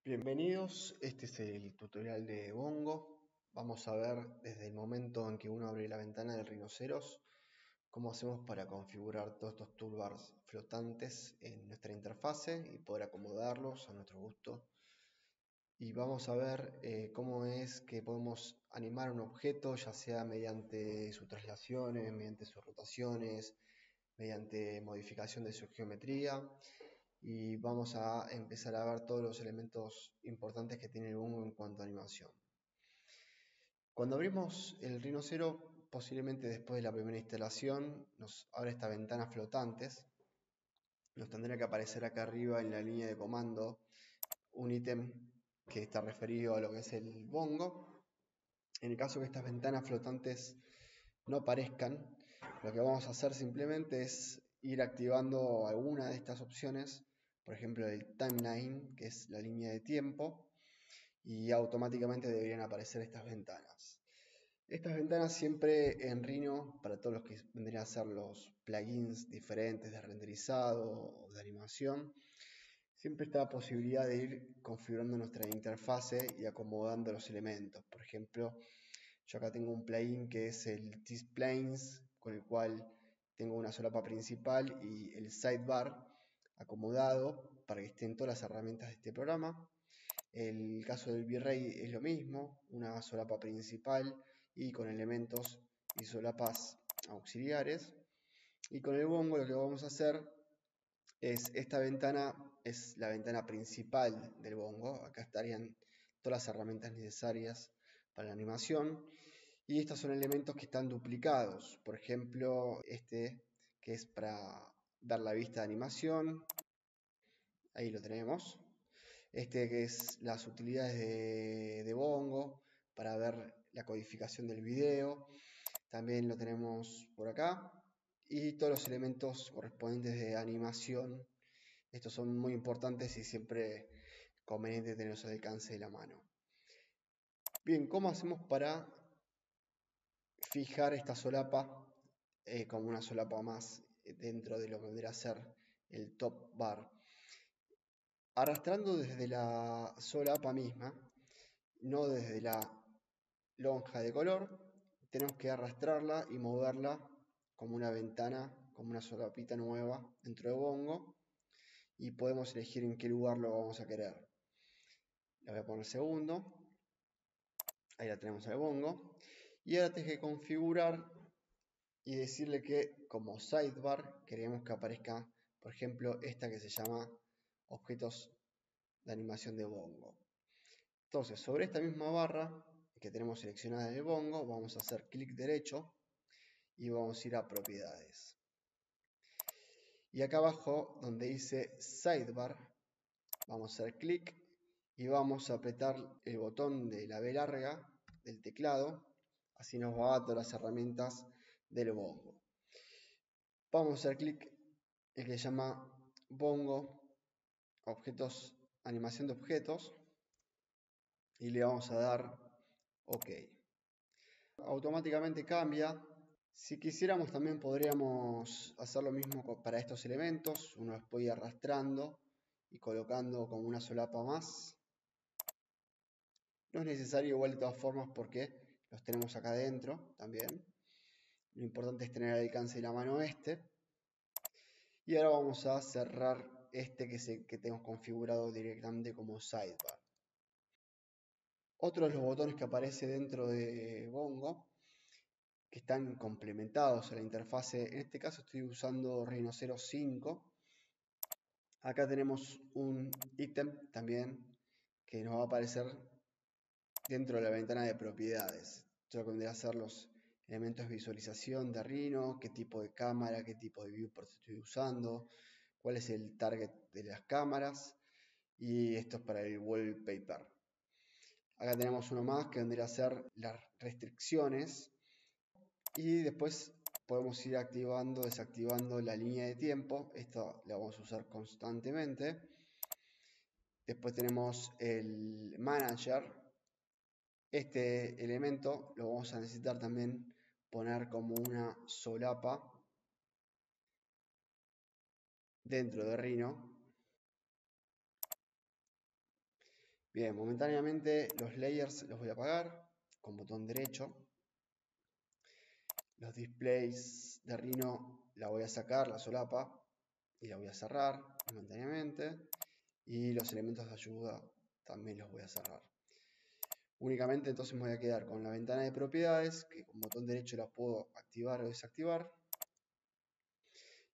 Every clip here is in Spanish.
Bienvenidos, este es el tutorial de Bongo. Vamos a ver desde el momento en que uno abre la ventana del Rhinoceros cómo hacemos para configurar todos estos toolbars flotantes en nuestra interfase y poder acomodarlos a nuestro gusto. Y vamos a ver cómo es que podemos animar un objeto, ya sea mediante sus traslaciones, mediante sus rotaciones, mediante modificación de su geometría. Y vamos a empezar a ver todos los elementos importantes que tiene el Bongo en cuanto a animación. Cuando abrimos el Rhinocero, posiblemente después de la primera instalación, nos abre estas ventanas flotantes. Nos tendrá que aparecer acá arriba en la línea de comando un ítem que está referido a lo que es el Bongo. En el caso que estas ventanas flotantes no aparezcan, lo que vamos a hacer simplemente es ir activando alguna de estas opciones, por ejemplo el timeline, que es la línea de tiempo, y automáticamente deberían aparecer estas ventanas. Estas ventanas siempre en Rhino, para todos los que vendrían a ser los plugins diferentes de renderizado o de animación, siempre está la posibilidad de ir configurando nuestra interfase y acomodando los elementos. Por ejemplo, yo acá tengo un plugin que es el T-Planes, con el cual tengo una solapa principal y el sidebar acomodado para que estén todas las herramientas de este programa. El caso del V-Ray es lo mismo, una solapa principal y con elementos y solapas auxiliares. Y con el Bongo lo que vamos a hacer es, esta ventana es la ventana principal del Bongo. Acá estarían todas las herramientas necesarias para la animación. Y estos son elementos que están duplicados. Por ejemplo, este que es para dar la vista de animación. Ahí lo tenemos. Este que es las utilidades de Bongo para ver la codificación del video. También lo tenemos por acá. Y todos los elementos correspondientes de animación. Estos son muy importantes y siempre conveniente tenerlos al alcance de la mano. Bien, ¿cómo hacemos para fijar esta solapa como una solapa más dentro de lo que vendrá a ser el top bar? Arrastrando desde la solapa misma, no desde la lonja de color, tenemos que arrastrarla y moverla como una ventana, como una solapita nueva dentro de Bongo, y podemos elegir en qué lugar lo vamos a querer. Le voy a poner segundo, ahí la tenemos al Bongo, y ahora tengo que configurar y decirle que como sidebar queremos que aparezca, por ejemplo, esta que se llama objetos de animación de Bongo. Entonces, sobre esta misma barra que tenemos seleccionada en el Bongo, vamos a hacer clic derecho y vamos a ir a propiedades. Y acá abajo, donde dice sidebar, vamos a hacer clic y vamos a apretar el botón de la B larga del teclado, así nos va a todas las herramientas del Bongo. Vamos a hacer clic el que se llama Bongo objetos, animación de objetos, y le vamos a dar OK. Automáticamente cambia. Si quisiéramos también podríamos hacer lo mismo para estos elementos. Uno los puede ir arrastrando y colocando como una solapa más. No es necesario igual de todas formas porque los tenemos acá adentro también. Lo importante es tener al alcance de la mano este. Y ahora vamos a cerrar este que tenemos configurado directamente como sidebar. Otro de los botones que aparece dentro de Bongo, que están complementados a la interfase, en este caso estoy usando Rhinoceros 5. Acá tenemos un ítem también que nos va a aparecer dentro de la ventana de propiedades. Esto vendría a ser los elementos de visualización de Rhino, qué tipo de cámara, qué tipo de viewport estoy usando, cuál es el target de las cámaras, y esto es para el wallpaper. Acá tenemos uno más que vendría a ser las restricciones, y después podemos ir activando, desactivando la línea de tiempo. Esto la vamos a usar constantemente. Después tenemos el manager. Este elemento lo vamos a necesitar también poner como una solapa dentro de Rhino. Bien, momentáneamente los layers los voy a apagar con botón derecho. Los displays de Rhino la voy a sacar, la solapa, y la voy a cerrar momentáneamente. Y los elementos de ayuda también los voy a cerrar. Únicamente entonces me voy a quedar con la ventana de propiedades, que con botón derecho la puedo activar o desactivar.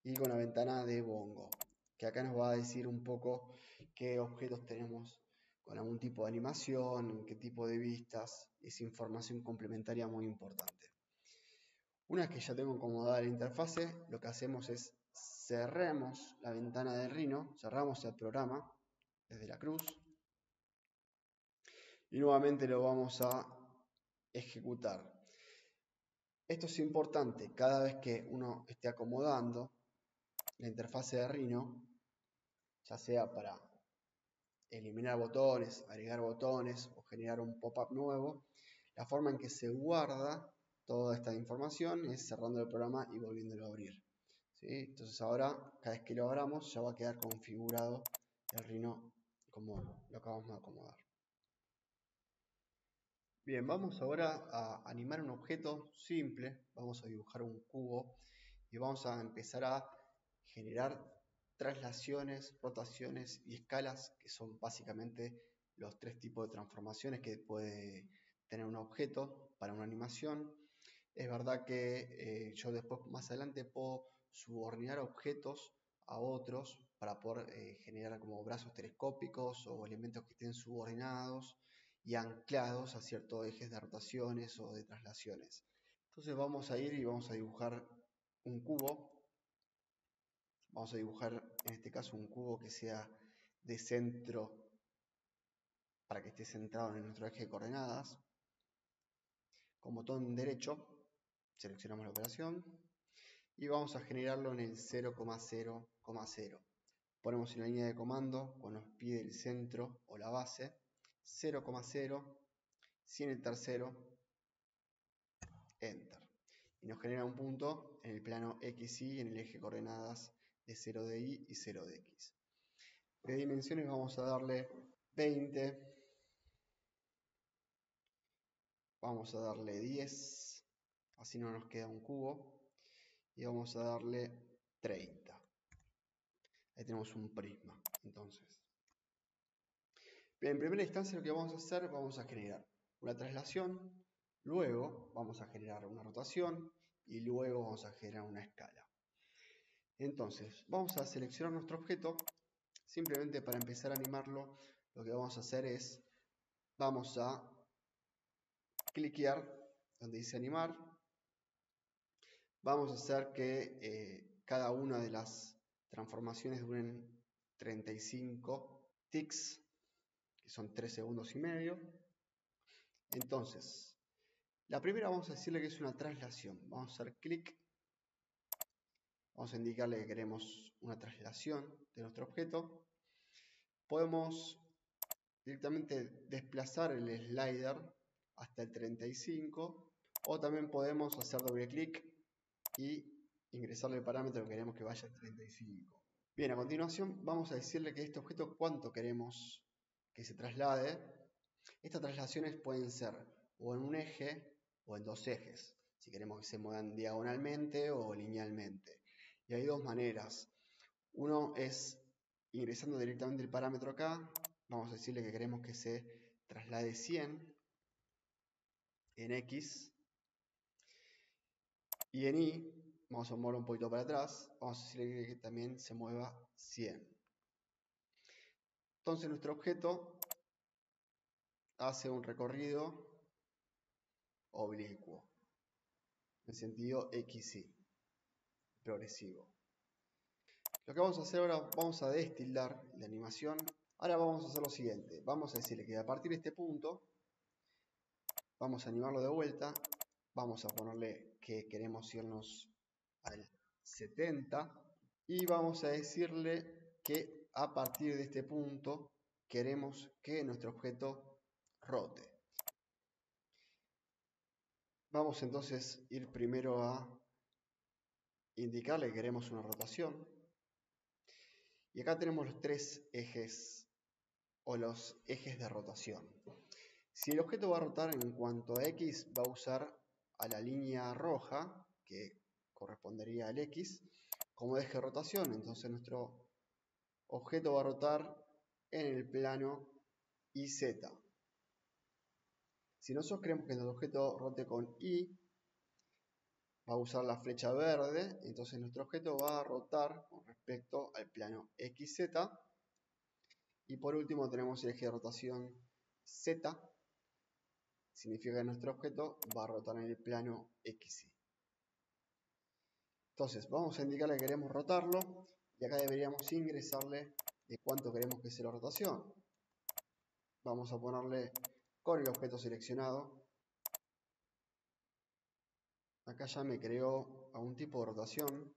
Y con la ventana de Bongo, que acá nos va a decir un poco qué objetos tenemos con algún tipo de animación, qué tipo de vistas. Es información complementaria muy importante. Una vez que ya tengo acomodada la interfase, lo que hacemos es cerramos la ventana de Rhino, cerramos el programa desde la cruz y nuevamente lo vamos a ejecutar. Esto es importante, cada vez que uno esté acomodando la interfase de Rhino, ya sea para eliminar botones, agregar botones o generar un pop-up nuevo, la forma en que se guarda toda esta información es cerrando el programa y volviéndolo a abrir. ¿Sí? Entonces ahora, cada vez que lo abramos, ya va a quedar configurado el Rhino como lo acabamos de acomodar. Bien, vamos ahora a animar un objeto simple. Vamos a dibujar un cubo y vamos a empezar a generar traslaciones, rotaciones y escalas, que son básicamente los tres tipos de transformaciones que puede tener un objeto para una animación. Es verdad que yo después más adelante puedo subordinar objetos a otros para poder generar como brazos telescópicos o elementos que estén subordinados y anclados a ciertos ejes de rotaciones o de traslaciones. Entonces vamos a ir y vamos a dibujar un cubo. Vamos a dibujar en este caso un cubo que sea de centro para que esté centrado en nuestro eje de coordenadas. Con botón derecho seleccionamos la operación y vamos a generarlo en el 0,0,0. Ponemos una línea de comando cuando nos pide el centro o la base, 0,0, 100 el tercero, Enter. Y nos genera un punto en el plano XY en el eje de coordenadas de 0 de Y y 0 de X. De dimensiones vamos a darle 20, vamos a darle 10, así no nos queda un cubo, y vamos a darle 30. Ahí tenemos un prisma, entonces. Bien, en primera instancia lo que vamos a hacer, vamos a generar una traslación, luego vamos a generar una rotación y luego vamos a generar una escala. Entonces, vamos a seleccionar nuestro objeto. Simplemente para empezar a animarlo, lo que vamos a hacer es, vamos a cliquear donde dice animar. Vamos a hacer que cada una de las transformaciones duren 35 ticks, que son 3 segundos y medio. Entonces, la primera vamos a decirle que es una traslación. Vamos a hacer clic. Vamos a indicarle que queremos una traslación de nuestro objeto. Podemos directamente desplazar el slider hasta el 35 o también podemos hacer doble clic y ingresarle el parámetro que queremos que vaya al 35. Bien, a continuación vamos a decirle que este objeto cuánto queremos que se traslade. Estas traslaciones pueden ser o en un eje o en dos ejes, si queremos que se muevan diagonalmente o linealmente. Y hay dos maneras. Uno es ingresando directamente el parámetro acá. Vamos a decirle que queremos que se traslade 100 en X y en Y. Vamos a mover un poquito para atrás. Vamos a decirle que también se mueva 100. Entonces nuestro objeto hace un recorrido oblicuo en sentido XY, progresivo. Lo que vamos a hacer ahora, vamos a destildar la animación. Ahora vamos a hacer lo siguiente. Vamos a decirle que a partir de este punto vamos a animarlo de vuelta. Vamos a ponerle que queremos irnos al 70 y vamos a decirle que a partir de este punto queremos que nuestro objeto rote. Vamos entonces a ir primero a indicarle que queremos una rotación. Y acá tenemos los tres ejes o los ejes de rotación. Si el objeto va a rotar en cuanto a X, va a usar a la línea roja, que correspondería al X, como eje de rotación. Entonces nuestro objeto va a rotar en el plano YZ. Si nosotros queremos que nuestro objeto rote con Y, va a usar la flecha verde, entonces nuestro objeto va a rotar con respecto al plano XZ. Y por último tenemos el eje de rotación Z, significa que nuestro objeto va a rotar en el plano XY. Entonces vamos a indicarle que queremos rotarlo y acá deberíamos ingresarle de cuánto queremos que sea la rotación. Vamos a ponerle con el objeto seleccionado. Acá ya me creó a un tipo de rotación.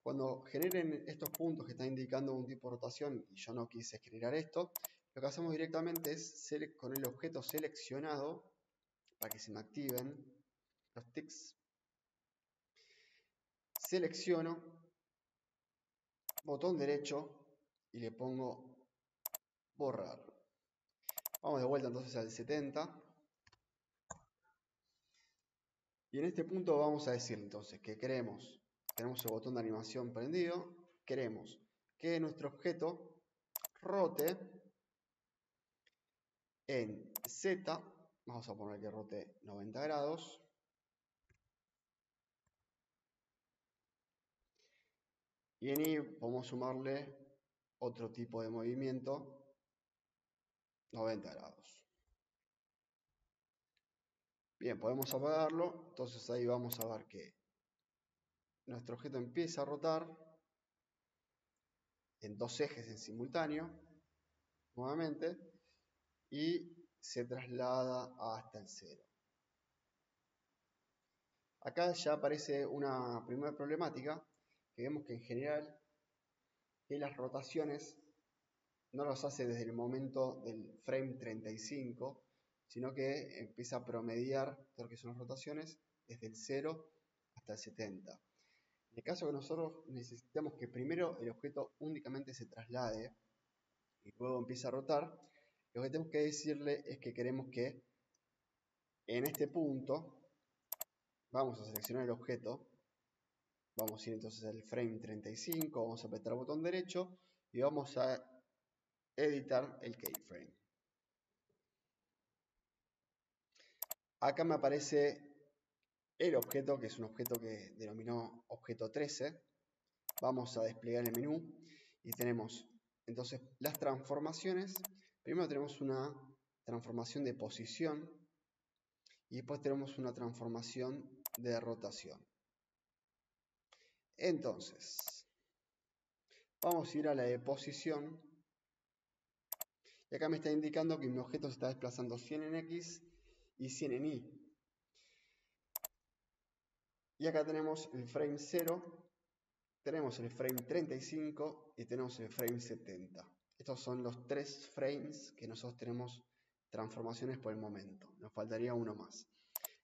Cuando generen estos puntos que están indicando un tipo de rotación y yo no quise generar esto, lo que hacemos directamente es con el objeto seleccionado, para que se me activen los tics, selecciono, botón derecho y le pongo borrar. Vamos de vuelta entonces al 70. Y en este punto vamos a decir entonces que tenemos el botón de animación prendido, queremos que nuestro objeto rote en Z, vamos a poner que rote 90 grados, y en Y podemos sumarle otro tipo de movimiento, 90 grados. Bien, podemos apagarlo, entonces ahí vamos a ver que nuestro objeto empieza a rotar en dos ejes en simultáneo, nuevamente, y se traslada hasta el 0. Acá ya aparece una primera problemática, que vemos que en general que las rotaciones no las hace desde el momento del frame 35, sino que empieza a promediar todo lo que son las rotaciones desde el 0 hasta el 70. En el caso que nosotros necesitamos que primero el objeto únicamente se traslade y luego empiece a rotar, lo que tenemos que decirle es que queremos que en este punto vamos a seleccionar el objeto, vamos a ir entonces al frame 35, vamos a apretar el botón derecho y vamos a editar el keyframe. Acá me aparece el objeto, que es un objeto que denominó objeto 13. Vamos a desplegar el menú y tenemos entonces las transformaciones. Primero tenemos una transformación de posición y después tenemos una transformación de rotación. Entonces, vamos a ir a la de posición. Y acá me está indicando que mi objeto se está desplazando 100 en X y 100 en Y. Y acá tenemos el frame 0, tenemos el frame 35 y tenemos el frame 70. Estos son los tres frames que nosotros tenemos transformaciones por el momento. Nos faltaría uno más.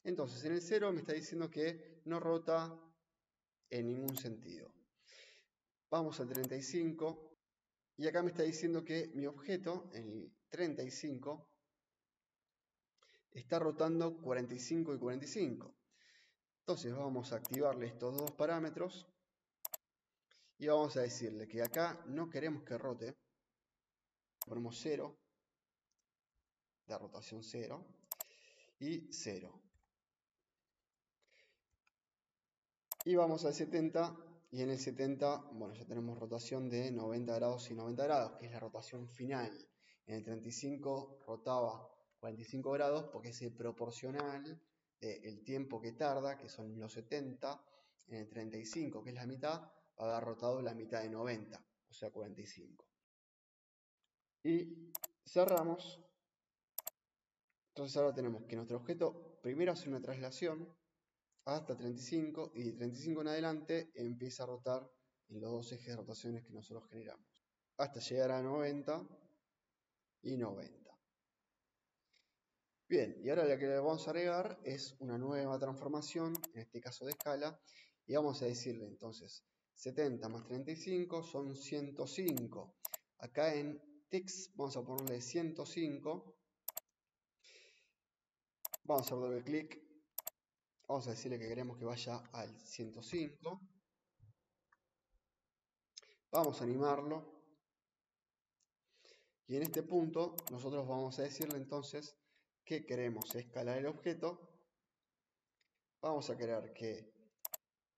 Entonces, en el 0 me está diciendo que no rota en ningún sentido. Vamos al 35 y acá me está diciendo que mi objeto, el 35, está rotando 45 y 45. Entonces vamos a activarle estos dos parámetros y vamos a decirle que acá no queremos que rote. Ponemos 0, de rotación 0 y 0. Y vamos al 70 y en el 70, bueno, ya tenemos rotación de 90 grados y 90 grados, que es la rotación final. En el 35 rotaba 45 grados porque es el proporcional del tiempo que tarda, que son los 70. En el 35, que es la mitad, va a haber rotado la mitad de 90, o sea 45. Y cerramos. Entonces ahora tenemos que nuestro objeto primero hace una traslación hasta 35 y de 35 en adelante empieza a rotar en los dos ejes de rotaciones que nosotros generamos hasta llegar a 90 y 90. Bien, y ahora lo que le vamos a agregar es una nueva transformación, en este caso de escala, y vamos a decirle entonces 70 más 35 son 105. Acá en Tix, vamos a ponerle 105. Vamos a hacer doble clic. Vamos a decirle que queremos que vaya al 105. Vamos a animarlo. Y en este punto nosotros vamos a decirle entonces que queremos escalar el objeto. Vamos a querer que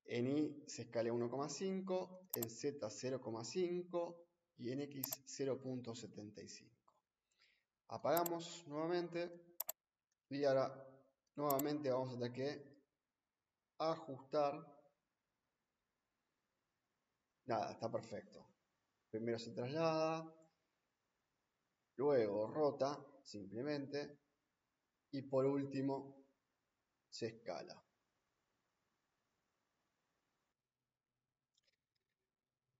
en Y se escale 1,5, en Z 0,5 y en X 0,75. Apagamos nuevamente y ahora nuevamente vamos a tener que ajustar. Nada, está perfecto. Primero se traslada, luego rota simplemente y por último se escala.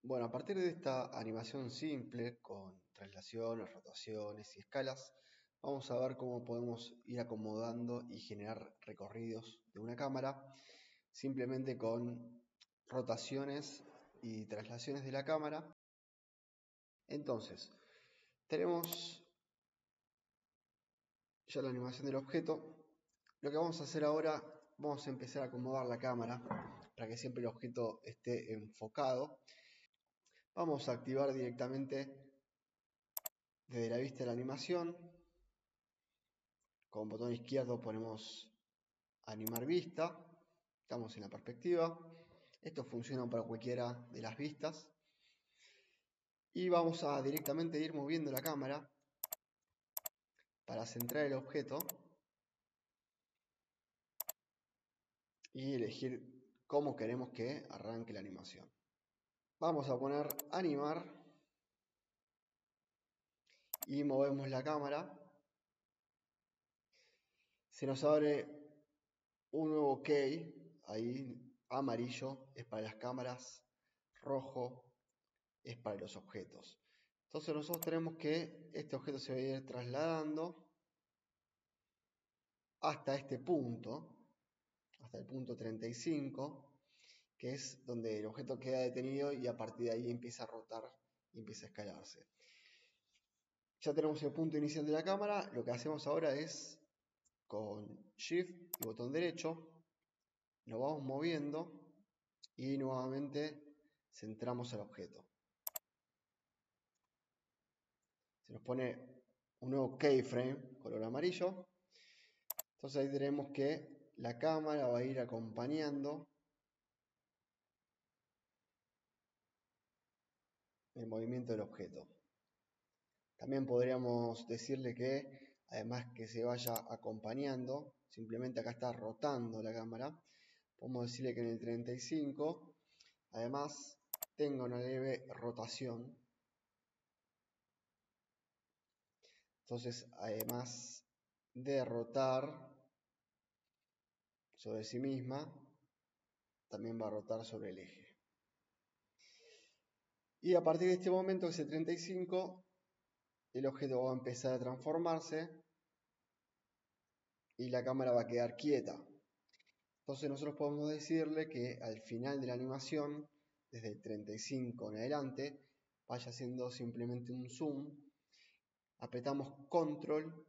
Bueno, a partir de esta animación simple con traslaciones, rotaciones y escalas, vamos a ver cómo podemos ir acomodando y generar recorridos de una cámara simplemente con rotaciones y traslaciones de la cámara. Entonces, tenemos ya la animación del objeto. Lo que vamos a hacer ahora, vamos a empezar a acomodar la cámara para que siempre el objeto esté enfocado. Vamos a activar directamente desde la vista de la animación. Con botón izquierdo ponemos animar vista. Estamos en la perspectiva. Esto funciona para cualquiera de las vistas. Y vamos a directamente ir moviendo la cámara para centrar el objeto y elegir cómo queremos que arranque la animación. Vamos a poner animar y movemos la cámara. Se nos abre un nuevo key, ahí amarillo es para las cámaras, rojo es para los objetos. Entonces nosotros tenemos que este objeto se va a ir trasladando hasta este punto, hasta el punto 35, que es donde el objeto queda detenido y a partir de ahí empieza a rotar y empieza a escalarse. Ya tenemos el punto inicial de la cámara. Lo que hacemos ahora es con Shift y botón derecho lo vamos moviendo y nuevamente centramos el objeto. Se nos pone un nuevo keyframe color amarillo. Entonces ahí tenemos que la cámara va a ir acompañando el movimiento del objeto. También podríamos decirle que además que se vaya acompañando, simplemente acá está rotando la cámara. Podemos decirle que en el 35 además tenga una leve rotación. Entonces además de rotar sobre sí misma, también va a rotar sobre el eje. Y a partir de este momento, ese 35, el objeto va a empezar a transformarse y la cámara va a quedar quieta. Entonces nosotros podemos decirle que al final de la animación, desde el 35 en adelante, vaya haciendo simplemente un zoom. Apretamos control,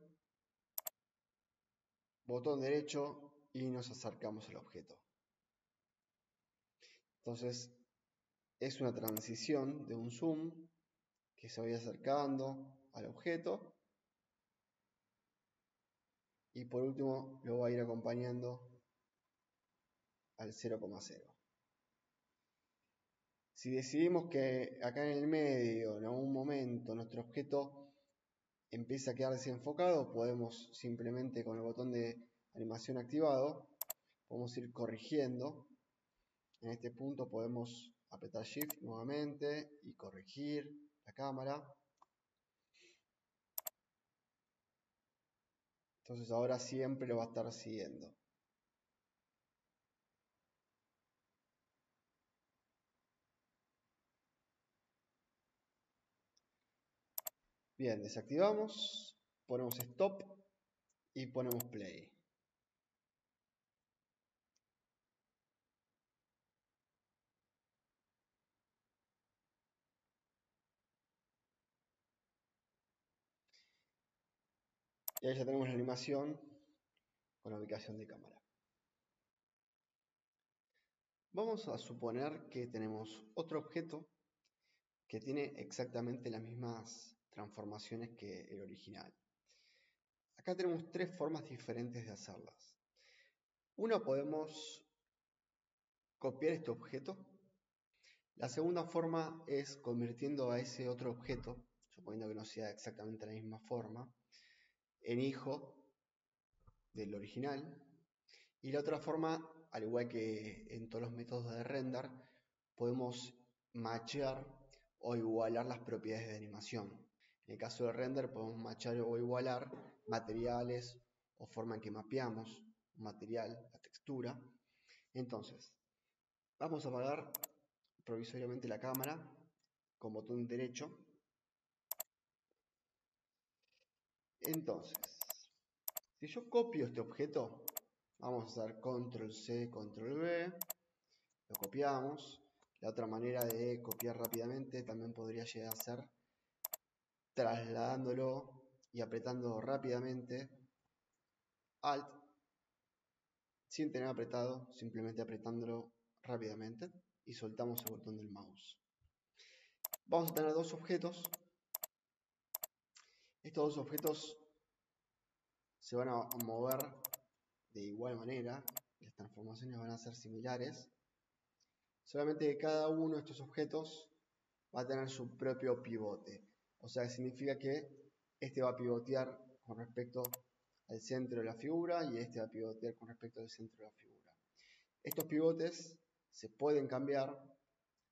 botón derecho y nos acercamos al objeto. Entonces es una transición de un zoom que se vaya acercando al objeto y por último lo va a ir acompañando al 0,0. Si decidimos que acá en el medio, en algún momento, nuestro objeto empieza a quedar desenfocado, podemos simplemente con el botón de animación activado, podemos ir corrigiendo. En este punto podemos apretar Shift nuevamente y corregir la cámara. Entonces ahora siempre lo va a estar siguiendo. Bien, desactivamos, ponemos Stop y ponemos Play. Y ahí ya tenemos la animación con la ubicación de cámara. Vamos a suponer que tenemos otro objeto que tiene exactamente las mismas transformaciones que el original. Acá tenemos tres formas diferentes de hacerlas. Una, podemos copiar este objeto. La segunda forma es convirtiendo a ese otro objeto, suponiendo que no sea exactamente la misma forma, en hijo del original. Y la otra forma, al igual que en todos los métodos de render, podemos matchear o igualar las propiedades de animación. En el caso de render podemos matchar o igualar materiales o forma en que mapeamos un material, la textura. Entonces, vamos a apagar provisoriamente la cámara con botón derecho. Entonces, si yo copio este objeto, vamos a hacer control C, control V, lo copiamos. La otra manera de copiar rápidamente también podría llegar a ser trasladándolo y apretando rápidamente Alt sin tener apretado, simplemente apretándolo rápidamente y soltamos el botón del mouse. Vamos a tener dos objetos. Estos dos objetos se van a mover de igual manera, las transformaciones van a ser similares, solamente que cada uno de estos objetos va a tener su propio pivote, o sea, significa que este va a pivotear con respecto al centro de la figura y este va a pivotear con respecto al centro de la figura. Estos pivotes se pueden cambiar,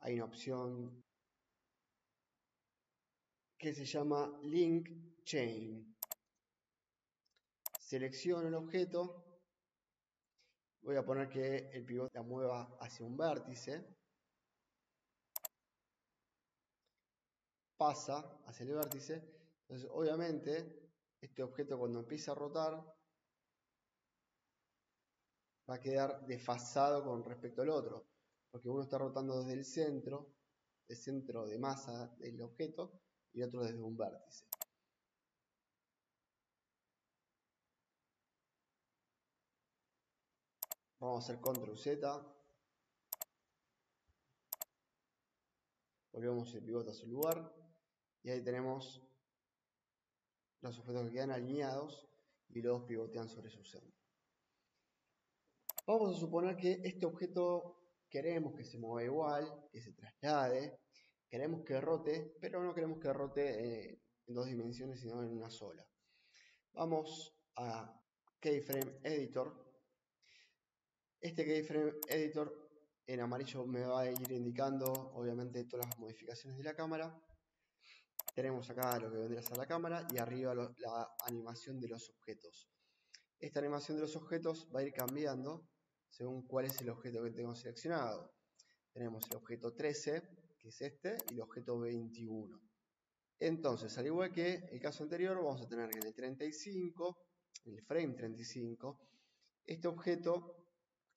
hay una opción que se llama Link Chain. Selecciono el objeto, voy a poner que el pivote la mueva hacia un vértice, pasa hacia el vértice, entonces obviamente este objeto cuando empieza a rotar va a quedar desfasado con respecto al otro, porque uno está rotando desde el centro de masa del objeto y otro desde un vértice. Vamos a hacer control Z, volvemos el pivote a su lugar y ahí tenemos los objetos que quedan alineados y los pivotean sobre su centro. Vamos a suponer que este objeto queremos que se mueva igual, que se traslade, queremos que rote, pero no queremos que rote en dos dimensiones, sino en una sola. Vamos a Keyframe Editor. Este Keyframe Editor en amarillo me va a ir indicando obviamente todas las modificaciones de la cámara. Tenemos acá lo que vendría a ser la cámara y arriba la animación de los objetos. Esta animación de los objetos va a ir cambiando según cuál es el objeto que tengo seleccionado. Tenemos el objeto 13, que es este, y el objeto 21. Entonces, al igual que el caso anterior, vamos a tener que en el 35, en el frame 35, este objeto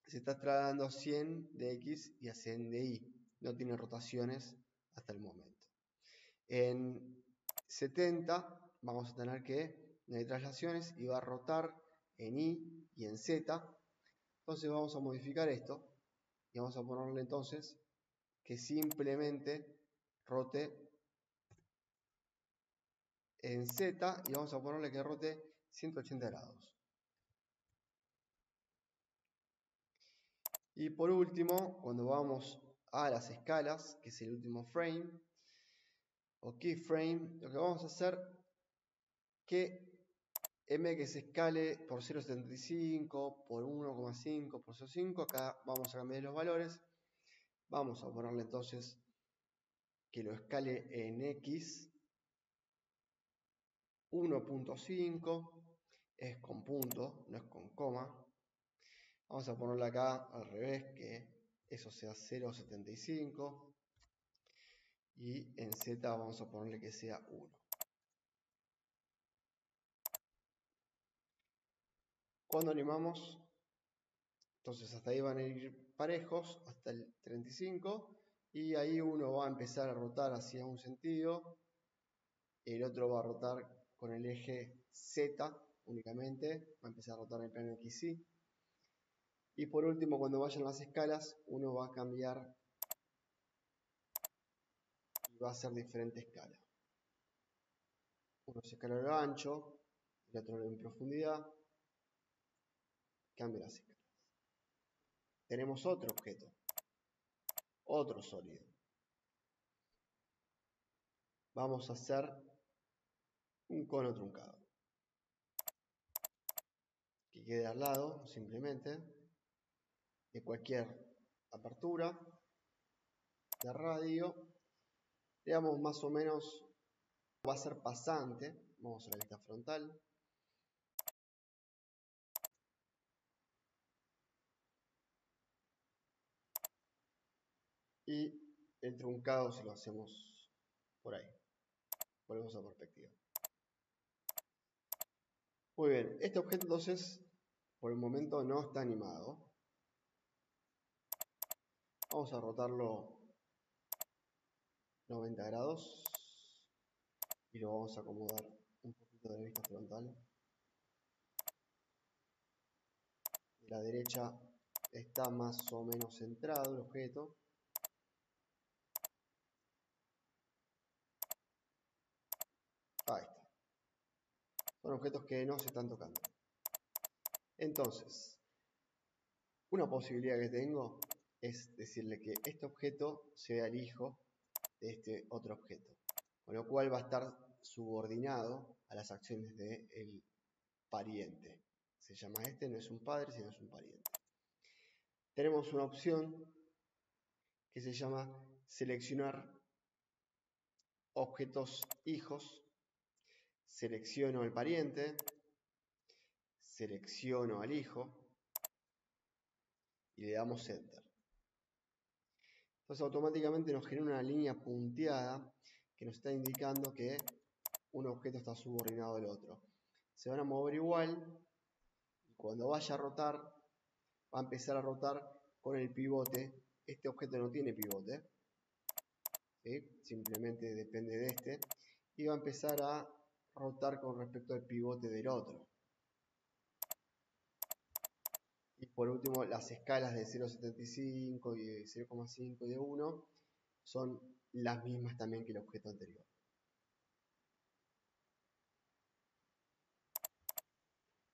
se está trasladando a 100 de X y a 100 de Y. No tiene rotaciones hasta el momento. En 70 vamos a tener que no hay traslaciones y va a rotar en Y y en Z. Entonces vamos a modificar esto y vamos a ponerle entonces que simplemente rote en Z y vamos a ponerle que rote 180 grados. Y por último, cuando vamos a las escalas, que es el último frame o keyframe, lo que vamos a hacer que en vez de que se escale por 0.75, por 1,5, por 0.5, acá vamos a cambiar los valores. Vamos a ponerle entonces que lo escale en X 1.5, es con punto, no es con coma. Vamos a ponerle acá al revés, que eso sea 0.75. Y en Z vamos a ponerle que sea 1. Cuando animamos, entonces hasta ahí van a ir parejos, hasta el 35. Y ahí uno va a empezar a rotar hacia un sentido. El otro va a rotar con el eje Z únicamente, va a empezar a rotar en el plano XY. Y por último, cuando vayan las escalas, uno va a cambiar y va a hacer diferente escala. Uno se escala lo ancho, el otro en profundidad, cambia las escalas. Tenemos otro objeto, otro sólido. Vamos a hacer un cono truncado. Que quede al lado, simplemente, de cualquier apertura de radio. Digamos más o menos, va a ser pasante. Vamos a la vista frontal. Y el truncado se lo hacemos por ahí. Volvemos a perspectiva. Muy bien, este objeto entonces por el momento no está animado. Vamos a rotarlo 90 grados y lo vamos a acomodar un poquito de la vista frontal. De la derecha está más o menos centrado el objeto. Ahí está. Son objetos que no se están tocando. Entonces, una posibilidad que tengo es decirle que este objeto sea el hijo de este otro objeto, con lo cual va a estar subordinado a las acciones del pariente. Se llama este, no es un padre, sino es un pariente. Tenemos una opción que se llama seleccionar objetos hijos. Selecciono el pariente, selecciono al hijo y le damos Enter. Entonces automáticamente nos genera una línea punteada que nos está indicando que un objeto está subordinado al otro. Se van a mover igual y cuando vaya a rotar, va a empezar a rotar con el pivote. Este objeto no tiene pivote, ¿sí? Simplemente depende de este. Y va a empezar a rotar con respecto al pivote del otro. Y por último, las escalas de 0,75 y de 0,5 y de 1 son las mismas también que el objeto anterior.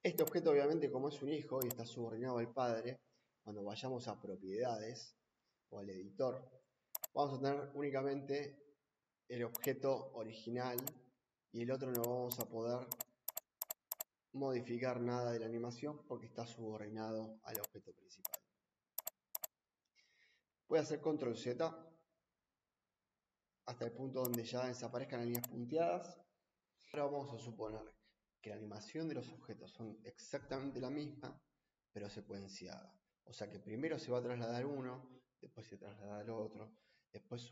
Este objeto obviamente como es un hijo y está subordinado al padre, cuando vayamos a propiedades o al editor, vamos a tener únicamente el objeto original y el otro no vamos a poder modificar nada de la animación porque está subordinado al objeto principal. Voy a hacer control Z hasta el punto donde ya desaparezcan las líneas punteadas. Ahora vamos a suponer que la animación de los objetos son exactamente la misma, pero secuenciada. O sea que primero se va a trasladar uno, después se traslada el otro, después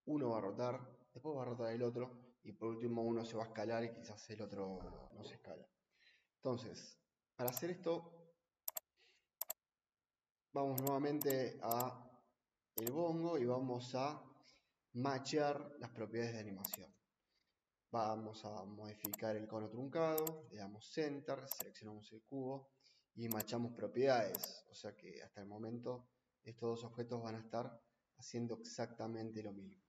uno va a rotar, después va a rotar el otro, y por último uno se va a escalar y quizás el otro no se escala. Entonces, para hacer esto, vamos nuevamente a el bongo y vamos a matchear las propiedades de animación. Vamos a modificar el cono truncado, le damos Center, seleccionamos el cubo y machamos propiedades. O sea que hasta el momento estos dos objetos van a estar haciendo exactamente lo mismo.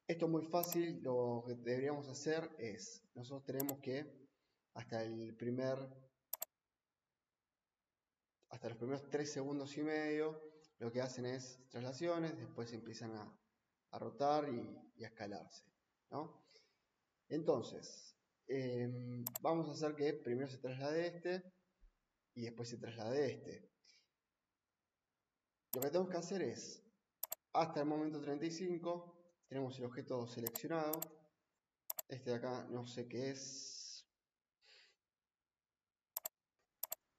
Esto es muy fácil, lo que deberíamos hacer es, nosotros tenemos que hasta los primeros 3 segundos y medio, lo que hacen es traslaciones, después empiezan a rotar y a escalarse, ¿no? Entonces, vamos a hacer que primero se traslade este y después se traslade este. Lo que tenemos que hacer es, hasta el momento 35, tenemos el objeto seleccionado. Este de acá no sé qué es.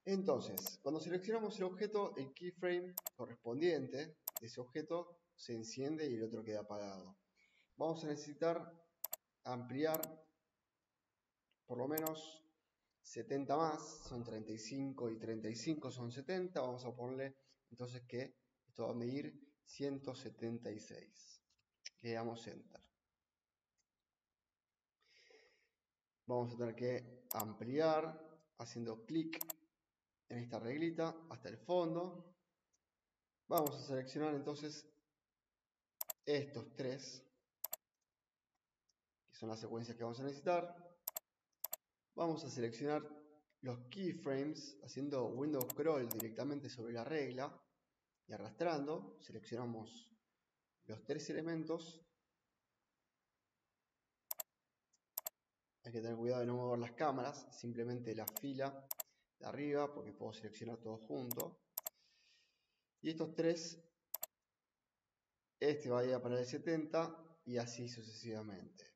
Entonces, cuando seleccionamos el objeto, el keyframe correspondiente de ese objeto se enciende y el otro queda apagado. Vamos a necesitar ampliar por lo menos 70 más, son 35 y 35 son 70, vamos a ponerle entonces que esto va a medir 176. Le damos Enter. vamos a tener que ampliar haciendo clic en esta reglita hasta el fondo. Vamos a seleccionar entonces estos tres, que son las secuencias que vamos a necesitar. Vamos a seleccionar los keyframes haciendo window scroll directamente sobre la regla y arrastrando. Seleccionamos los tres elementos. Hay que tener cuidado de no mover las cámaras, simplemente la fila de arriba, porque puedo seleccionar todo junto. Y estos tres, este va a ir para el 70 y así sucesivamente.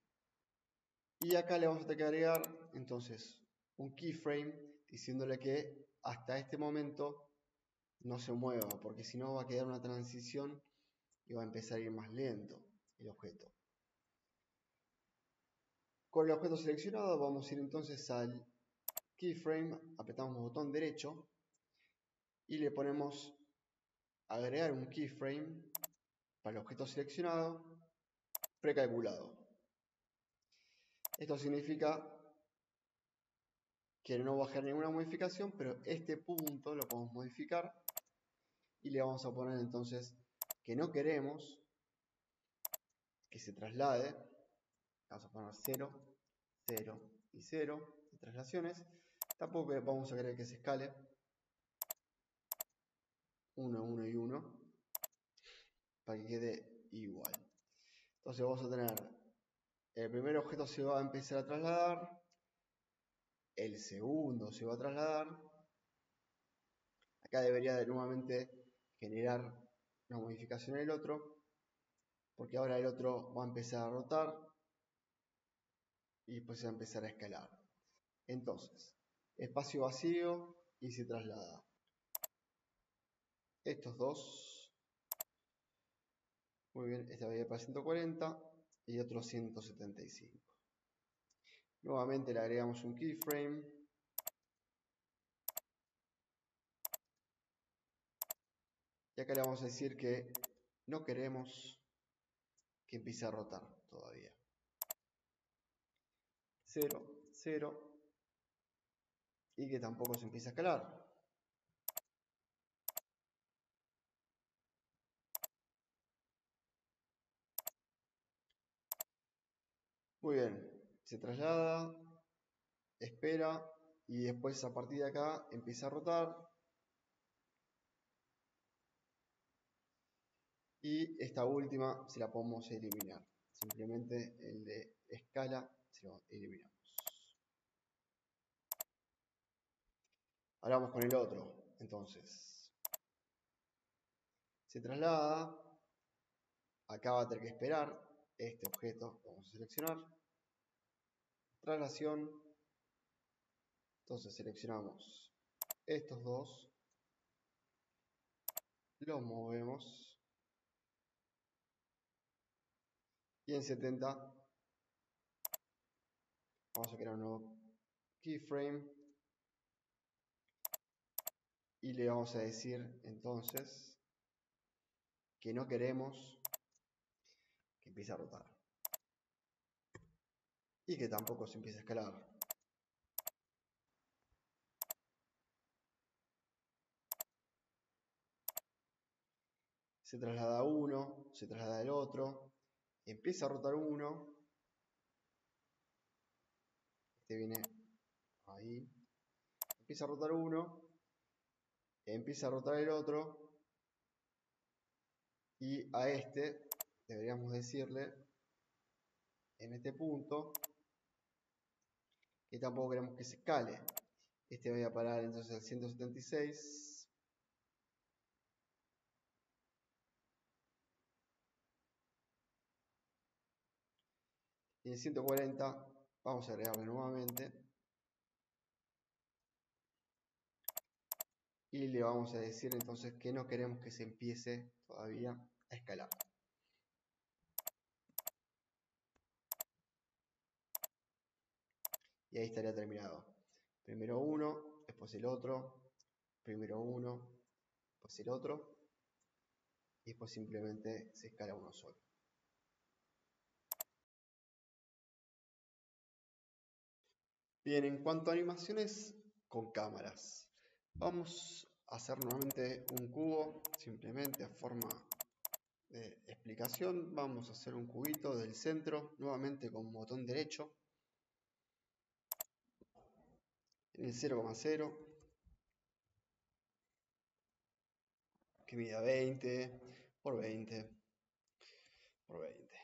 Y acá le vamos a tener que agregar entonces un keyframe diciéndole que hasta este momento no se mueva, porque si no va a quedar una transición y va a empezar a ir más lento el objeto. Con el objeto seleccionado vamos a ir entonces al keyframe, apretamos el botón derecho y le ponemos agregar un keyframe para el objeto seleccionado precalculado. Esto significa que no va a hacer ninguna modificación, pero este punto lo podemos modificar y le vamos a poner entonces que no queremos que se traslade. Vamos a poner 0, 0 y 0 de traslaciones. Tampoco vamos a querer que se escale 1, 1 y 1 para que quede igual. Entonces vamos a tener el primer objeto se va a empezar a trasladar, el segundo se va a trasladar. Acá debería de nuevamente generar una modificación en el otro, porque ahora el otro va a empezar a rotar y después se va a empezar a escalar. Entonces, espacio vacío y se traslada. Estos dos, muy bien, esta va a ir para 140 y otro 175. Nuevamente le agregamos un keyframe. Y acá le vamos a decir que no queremos que empiece a rotar todavía. 0, 0. Y que tampoco se empiece a escalar. Muy bien, se traslada, espera y después a partir de acá empieza a rotar. Y esta última se la podemos eliminar. Simplemente el de escala se lo eliminamos. Ahora vamos con el otro. Entonces, se traslada. Acá va a tener que esperar. Este objeto lo vamos a seleccionar. Traslación. Entonces seleccionamos estos dos. Los movemos. Y en 70 vamos a crear un nuevo keyframe. Y le vamos a decir entonces que no queremos que empiece a rotar. Y que tampoco se empiece a escalar. Se traslada uno, se traslada el otro, empieza a rotar uno, este viene ahí, empieza a rotar uno, empieza a rotar el otro, y a este deberíamos decirle en este punto que tampoco queremos que se escale. Este va a parar entonces al 176. Y en 140 vamos a agregarle nuevamente. Y le vamos a decir entonces que no queremos que se empiece todavía a escalar. Y ahí estaría terminado. Primero uno, después el otro, primero uno, después el otro, y después simplemente se escala uno solo. Bien, en cuanto a animaciones con cámaras, vamos a hacer nuevamente un cubo, simplemente a forma de explicación. Vamos a hacer un cubito del centro, nuevamente con botón derecho, en el 0,0, que mida 20 por 20 por 20.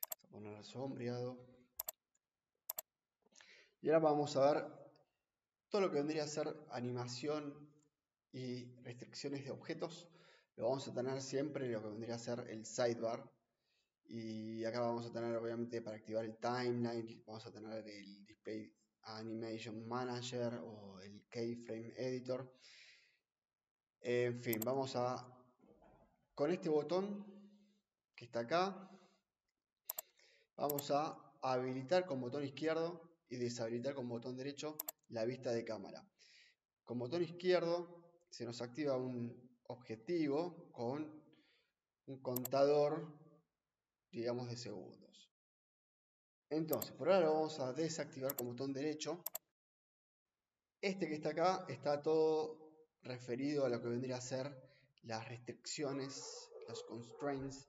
Vamos a poner sombreado. Y ahora vamos a ver todo lo que vendría a ser animación y restricciones de objetos. Lo vamos a tener siempre lo que vendría a ser el sidebar. Y acá vamos a tener, obviamente, para activar el timeline, vamos a tener el Display Animation Manager o el Keyframe Editor. En fin, vamos a, con este botón que está acá, vamos a habilitar con botón izquierdo y deshabilitar con botón derecho la vista de cámara. Con botón izquierdo se nos activa un objetivo con un contador, digamos, de segundos. Entonces, por ahora lo vamos a desactivar con botón derecho. Este que está acá está todo referido a lo que vendría a ser las restricciones, los constraints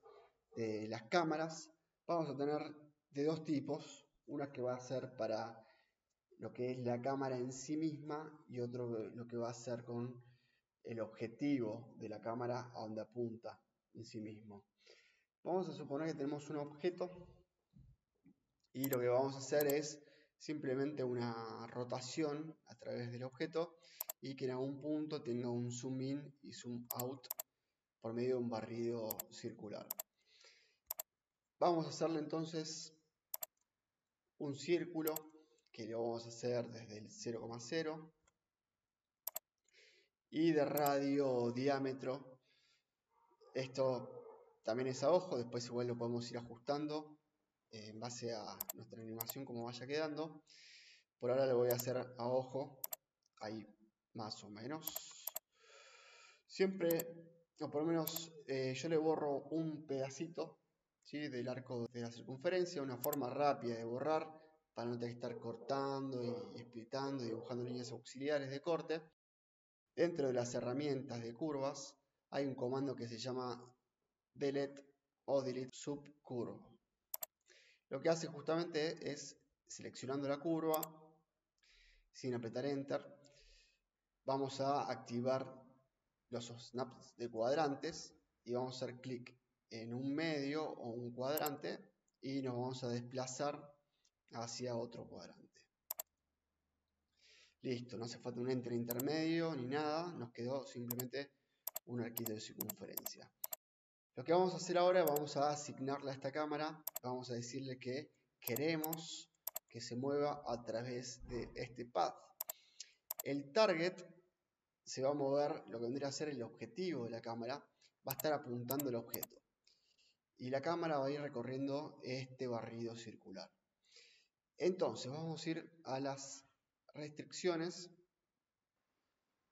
de las cámaras. Vamos a tener de dos tipos, una que va a ser para lo que es la cámara en sí misma y otro lo que va a ser con el objetivo de la cámara a donde apunta en sí mismo. Vamos a suponer que tenemos un objeto y lo que vamos a hacer es simplemente una rotación a través del objeto y que en algún punto tenga un zoom in y zoom out por medio de un barrido circular. Vamos a hacerle entonces un círculo que lo vamos a hacer desde el 0,0 y de radio o diámetro. Esto también es a ojo, después igual lo podemos ir ajustando en base a nuestra animación como vaya quedando. Por ahora lo voy a hacer a ojo, ahí más o menos. Siempre, o por lo menos yo le borro un pedacito, ¿sí?, del arco de la circunferencia, una forma rápida de borrar para no tener que estar cortando y splitando y dibujando líneas auxiliares de corte. Dentro de las herramientas de curvas hay un comando que se llama delete o delete subcurve. Lo que hace justamente es, seleccionando la curva, sin apretar enter, vamos a activar los snaps de cuadrantes y vamos a hacer clic en un medio o un cuadrante y nos vamos a desplazar hacia otro cuadrante. Listo, no hace falta un enter intermedio ni nada, nos quedó simplemente un arquito de circunferencia. Lo que vamos a hacer ahora, vamos a asignarle a esta cámara, vamos a decirle que queremos que se mueva a través de este path. El target se va a mover, lo que vendría a ser el objetivo de la cámara, va a estar apuntando el objeto. Y la cámara va a ir recorriendo este barrido circular. Entonces vamos a ir a las restricciones.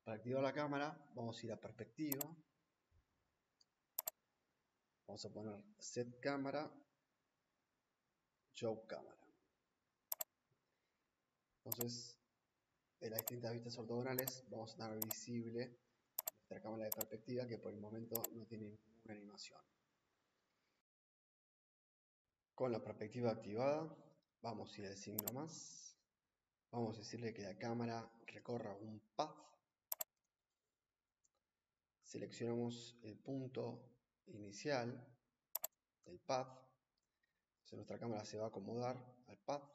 Para activar la cámara vamos a ir a perspectiva. Vamos a poner set cámara, show cámara. Entonces, de las distintas vistas ortogonales vamos a tener visible nuestra cámara de perspectiva, que por el momento no tiene ninguna animación. Con la perspectiva activada vamos a ir al signo más. Vamos a decirle que la cámara recorra un path. Seleccionamos el punto inicial del path. Entonces nuestra cámara se va a acomodar al path.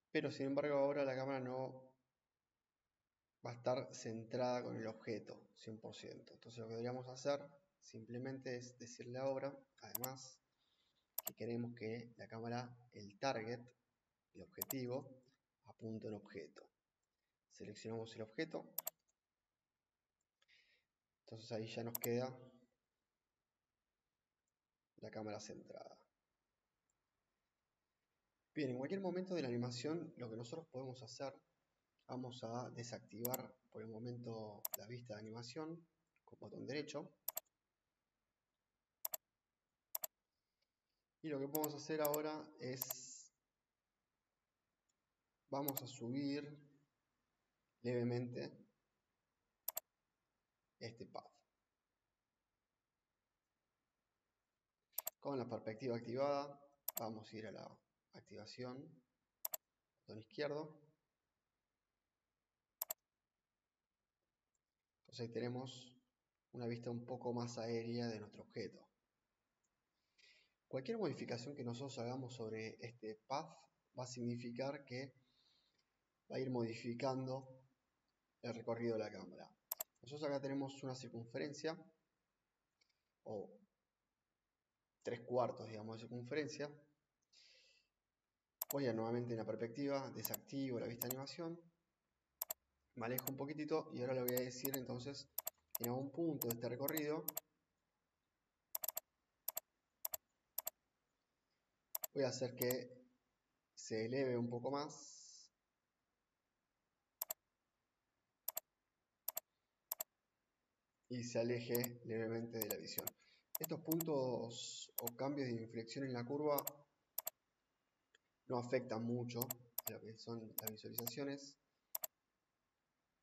Pero sin embargo ahora la cámara no va a estar centrada con el objeto 100%. Entonces lo que deberíamos hacer simplemente es decirle ahora, además, que queremos que la cámara, el target, el objetivo, apunte al objeto. Seleccionamos el objeto. Entonces ahí ya nos queda la cámara centrada. Bien, en cualquier momento de la animación lo que nosotros podemos hacer, vamos a desactivar por el momento la vista de animación con botón derecho. Y lo que podemos hacer ahora es, vamos a subir levemente este path. Con la perspectiva activada, vamos a ir a la activación, botón izquierdo. Entonces ahí tenemos una vista un poco más aérea de nuestro objeto. Cualquier modificación que nosotros hagamos sobre este path va a significar que va a ir modificando el recorrido de la cámara. Nosotros acá tenemos una circunferencia o 3/4, digamos, de circunferencia. Voy a nuevamente en la perspectiva, desactivo la vista de animación, me alejo un poquitito y ahora le voy a decir entonces en algún punto de este recorrido voy a hacer que se eleve un poco más y se aleje levemente de la visión. Estos puntos o cambios de inflexión en la curva no afectan mucho a lo que son las visualizaciones.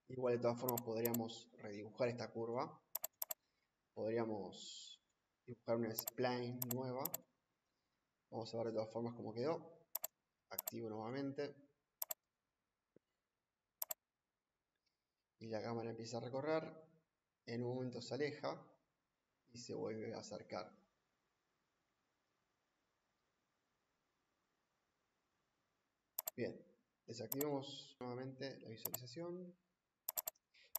Igual de todas formas podríamos redibujar esta curva. Podríamos dibujar una spline nueva. Vamos a ver de todas formas cómo quedó. Activo nuevamente. Y la cámara empieza a recorrer. En un momento se aleja y se vuelve a acercar. Bien, desactivemos nuevamente la visualización.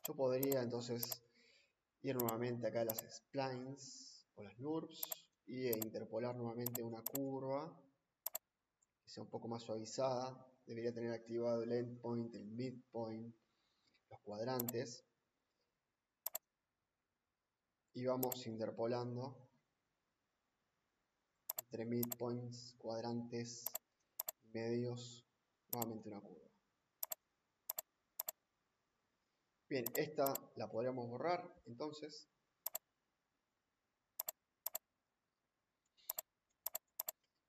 Yo podría entonces ir nuevamente acá a las splines o las NURBS y interpolar nuevamente una curva que sea un poco más suavizada. Debería tener activado el endpoint, el midpoint, los cuadrantes. Y vamos interpolando entre midpoints, cuadrantes, medios, nuevamente una curva. Bien, esta la podríamos borrar entonces.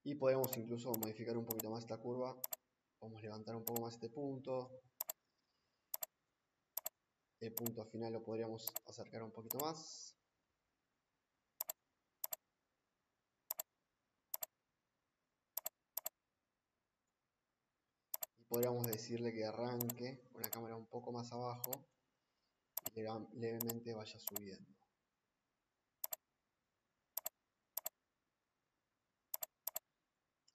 Y podemos incluso modificar un poquito más esta curva. Podemos levantar un poco más este punto. El punto final lo podríamos acercar un poquito más. Y podríamos decirle que arranque con la cámara un poco más abajo y levemente vaya subiendo.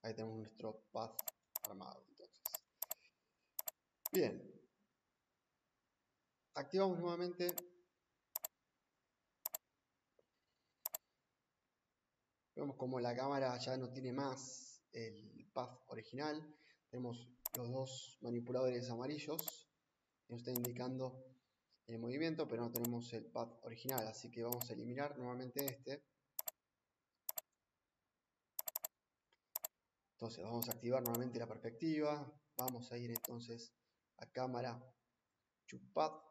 Ahí tenemos nuestro path armado entonces. Bien. Activamos nuevamente. Vemos como la cámara ya no tiene más el path original. Tenemos los dos manipuladores amarillos que nos están indicando el movimiento, pero no tenemos el path original, así que vamos a eliminar nuevamente este. Entonces vamos a activar nuevamente la perspectiva. Vamos a ir entonces a cámara to path.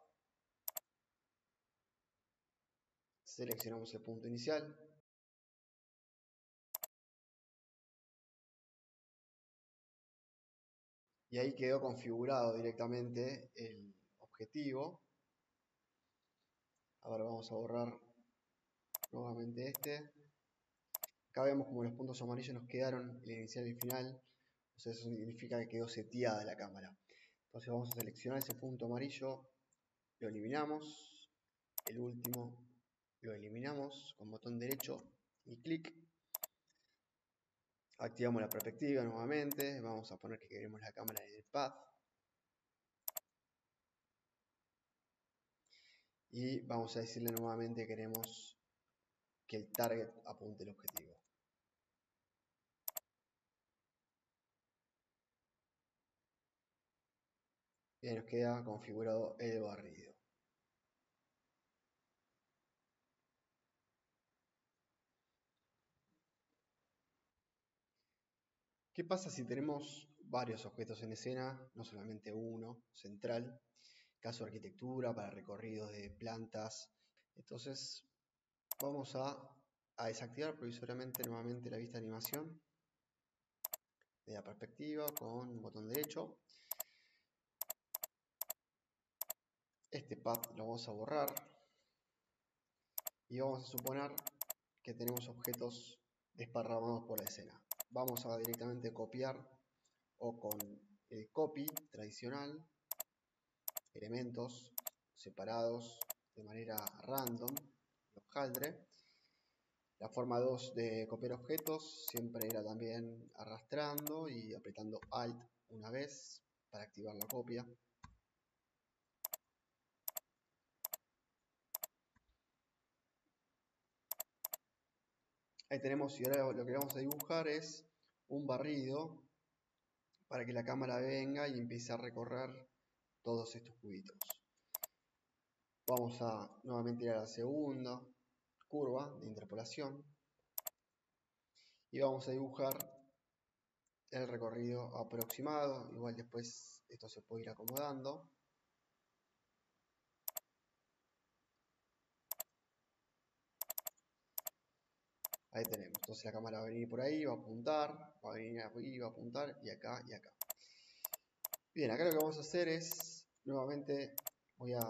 Seleccionamos el punto inicial. Y ahí quedó configurado directamente el objetivo. Ahora vamos a borrar nuevamente este. Acá vemos como los puntos amarillos nos quedaron el inicial y el final. Entonces eso significa que quedó seteada la cámara. Entonces vamos a seleccionar ese punto amarillo. Lo eliminamos. El último lo eliminamos con botón derecho y clic. Activamos la perspectiva nuevamente. Vamos a poner que queremos la cámara en el path. Y vamos a decirle nuevamente que queremos que el target apunte el objetivo. Y ahí nos queda configurado el barrido. ¿Qué pasa si tenemos varios objetos en escena, no solamente uno central? Caso de arquitectura, para recorridos de plantas. Entonces vamos a desactivar provisoriamente nuevamente la vista de animación. de la perspectiva con botón derecho. Este path lo vamos a borrar y vamos a suponer que tenemos objetos desparramados por la escena. Vamos a directamente copiar o con el copy tradicional elementos separados de manera random, hojaldre. La forma 2 de copiar objetos siempre era también arrastrando y apretando Alt una vez para activar la copia. Ahí tenemos, y ahora lo que vamos a dibujar es un barrido para que la cámara venga y empiece a recorrer todos estos cubitos. Vamos a nuevamente ir a la segunda curva de interpolación y vamos a dibujar el recorrido aproximado. Igual después esto se puede ir acomodando. Ahí tenemos. Entonces la cámara va a venir por ahí, va a apuntar, va a venir ahí, va a apuntar y acá y acá. Bien, acá lo que vamos a hacer es, nuevamente voy a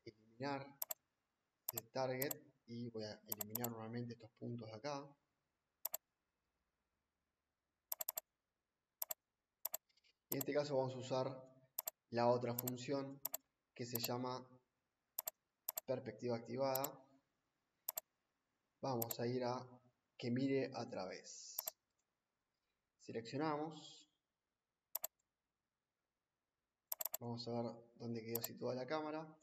eliminar el target y voy a eliminar nuevamente estos puntos de acá. Y en este caso vamos a usar la otra función que se llama perspectiva activada. Vamos a ir a que mire a través. Seleccionamos. Vamos a ver dónde quedó situada la cámara.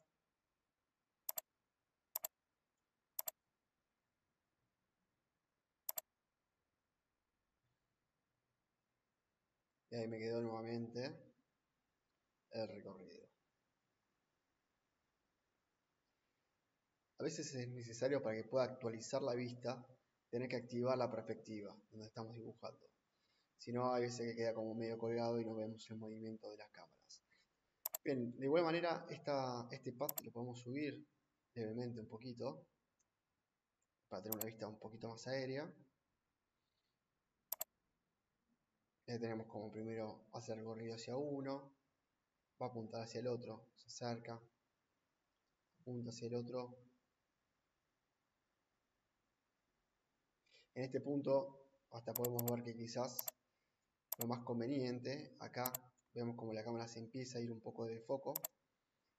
Y ahí me quedó nuevamente el recorrido. A veces es necesario, para que pueda actualizar la vista, tener que activar la perspectiva donde estamos dibujando. Si no, hay veces que queda como medio colgado y no vemos el movimiento de las cámaras. Bien, de igual manera, este path lo podemos subir levemente un poquito para tener una vista un poquito más aérea. Ya tenemos como primero hace el recorrido hacia uno, va a apuntar hacia el otro, se acerca, apunta hacia el otro. En este punto hasta podemos ver que quizás lo más conveniente, acá vemos como la cámara se empieza a ir un poco del foco,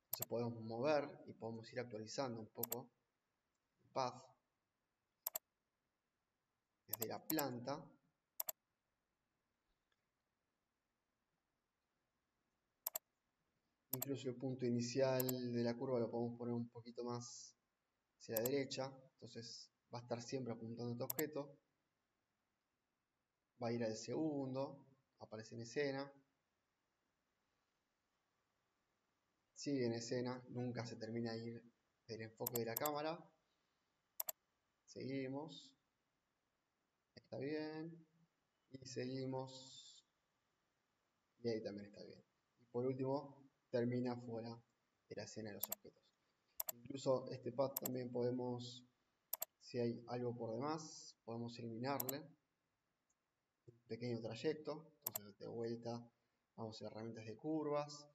entonces podemos mover y podemos ir actualizando un poco el path desde la planta. Incluso el punto inicial de la curva lo podemos poner un poquito más hacia la derecha, entonces va a estar siempre apuntando a este objeto. Va a ir al segundo, aparece en escena, sigue en escena, nunca se termina de ir del enfoque de la cámara. Seguimos, está bien, y seguimos, y ahí también está bien. Y por último, termina fuera de la escena de los objetos. Incluso este path también podemos, si hay algo por demás, podemos eliminarle un pequeño trayecto. Entonces de vuelta vamos a herramientas de curvas,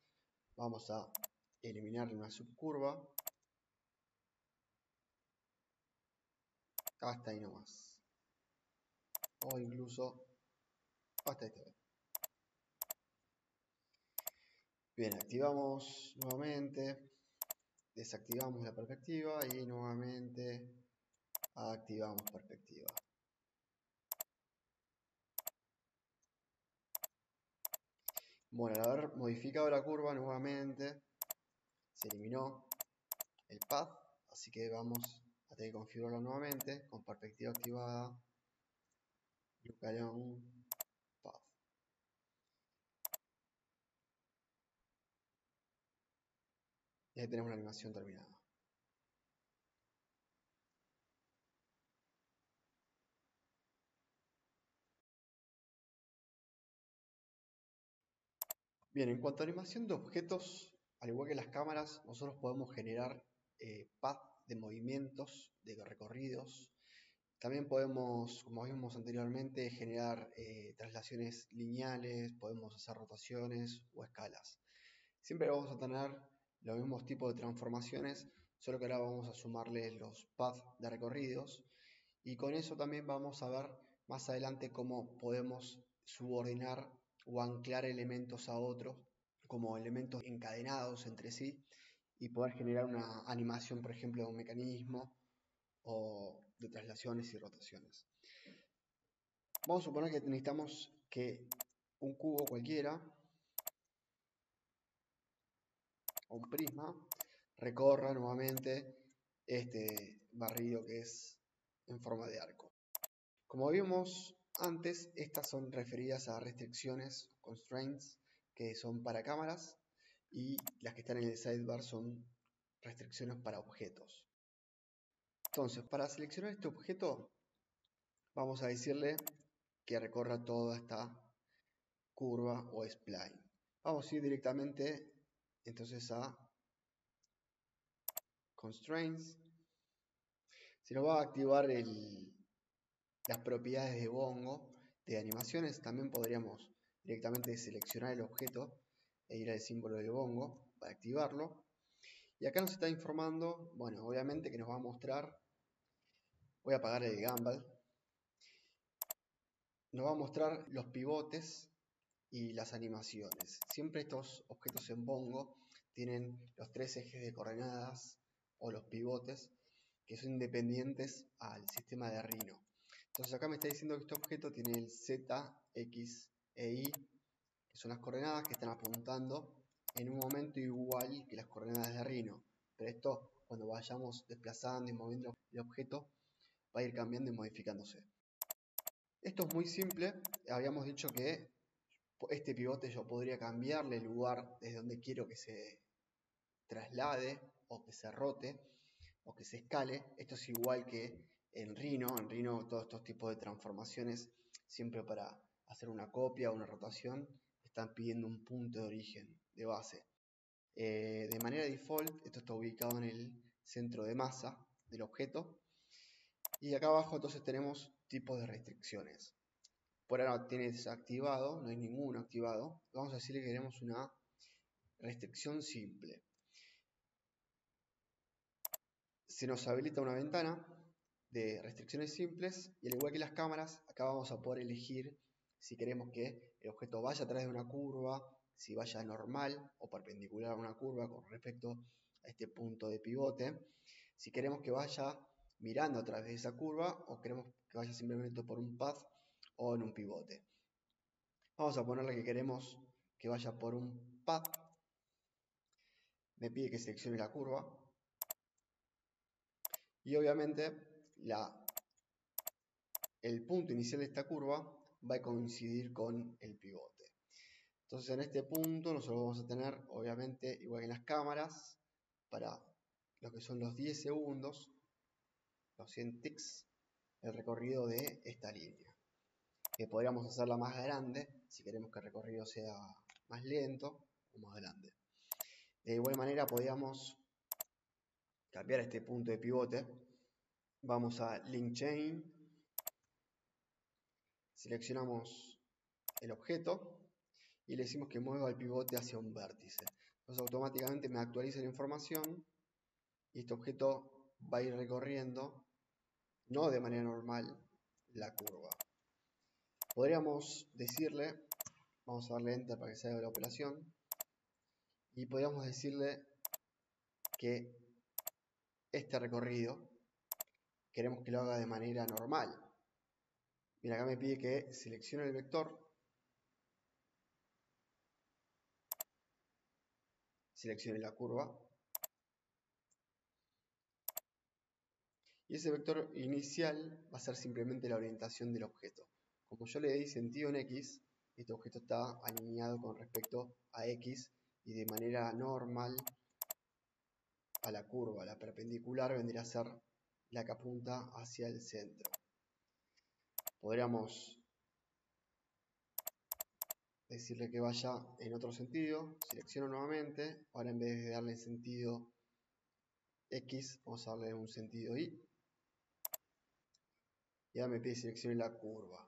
vamos a eliminar una subcurva hasta ahí nomás, o incluso hasta este. Bien, activamos nuevamente, desactivamos la perspectiva y nuevamente activamos perspectiva. Bueno, al haber modificado la curva nuevamente se eliminó el path, así que vamos a tener que configurarlo nuevamente con perspectiva activada, look along path. Y ahí tenemos la animación terminada. Bien, en cuanto a animación de objetos, al igual que las cámaras, nosotros podemos generar path de movimientos, de recorridos, También podemos, como vimos anteriormente, generar traslaciones lineales, podemos hacer rotaciones o escalas. Siempre vamos a tener los mismos tipos de transformaciones, solo que ahora vamos a sumarle los paths de recorridos y con eso también vamos a ver más adelante cómo podemos subordinar o anclar elementos a otros como elementos encadenados entre sí y poder generar una animación, por ejemplo, de un mecanismo o de traslaciones y rotaciones. Vamos a suponer que necesitamos que un cubo cualquiera o un prisma recorra nuevamente este barrido que es en forma de arco. Como vimos antes, estas son referidas a restricciones, constraints, que son para cámaras, y las que están en el sidebar son restricciones para objetos. Entonces, para seleccionar este objeto, vamos a decirle que recorra toda esta curva o spline. Vamos a ir directamente entonces a Constraints. Se nos va a activar las propiedades de Bongo de animaciones. También podríamos directamente seleccionar el objeto e ir al símbolo del Bongo para activarlo. Y acá nos está informando, bueno, obviamente que nos va a mostrar, voy a apagar el Gumball, nos va a mostrar los pivotes y las animaciones. Siempre estos objetos en Bongo tienen los tres ejes de coordenadas o los pivotes que son independientes al sistema de Rhino. Entonces acá me está diciendo que este objeto tiene el Z, X e Y, que son las coordenadas que están apuntando en un momento igual que las coordenadas de Rhino. Pero esto, cuando vayamos desplazando y moviendo el objeto, va a ir cambiando y modificándose. Esto es muy simple. Habíamos dicho que este pivote yo podría cambiarle el lugar desde donde quiero que se traslade o que se rote o que se escale. Esto es igual que en Rhino. En Rhino todos estos tipos de transformaciones, siempre para hacer una copia o una rotación, están pidiendo un punto de origen, de base. De manera default, esto está ubicado en el centro de masa del objeto. Y acá abajo entonces tenemos tipos de restricciones. Por ahora tiene desactivado, no hay ninguno activado. Vamos a decirle que queremos una restricción simple. Se nos habilita una ventana de restricciones simples y al igual que las cámaras, acá vamos a poder elegir si queremos que el objeto vaya a través de una curva, si vaya normal o perpendicular a una curva con respecto a este punto de pivote, si queremos que vaya mirando a través de esa curva o queremos que vaya simplemente por un path o en un pivote. Vamos a ponerle que queremos que vaya por un path. Me pide que seleccione la curva. Y obviamente el punto inicial de esta curva va a coincidir con el pivote. Entonces en este punto nosotros vamos a tener, obviamente, igual que en las cámaras, para lo que son los 10 segundos, los 100 ticks, el recorrido de esta línea. Que podríamos hacerla más grande, si queremos que el recorrido sea más lento o más grande. De igual manera podríamos cambiar este punto de pivote. Vamos a Link Chain, seleccionamos el objeto y le decimos que mueva el pivote hacia un vértice. Entonces automáticamente me actualiza la información y este objeto va a ir recorriendo, no de manera normal, la curva. Podríamos decirle, vamos a darle enter para que se haga la operación, y podríamos decirle que este recorrido queremos que lo haga de manera normal. Mira, acá me pide que seleccione el vector, seleccione la curva, y ese vector inicial va a ser simplemente la orientación del objeto. Como yo le di sentido en X, este objeto está alineado con respecto a X y de manera normal a la curva. La perpendicular vendría a ser la que apunta hacia el centro. Podríamos decirle que vaya en otro sentido. Selecciono nuevamente. Ahora en vez de darle sentido X, vamos a darle un sentido Y. Y ahora me pide seleccionar la curva.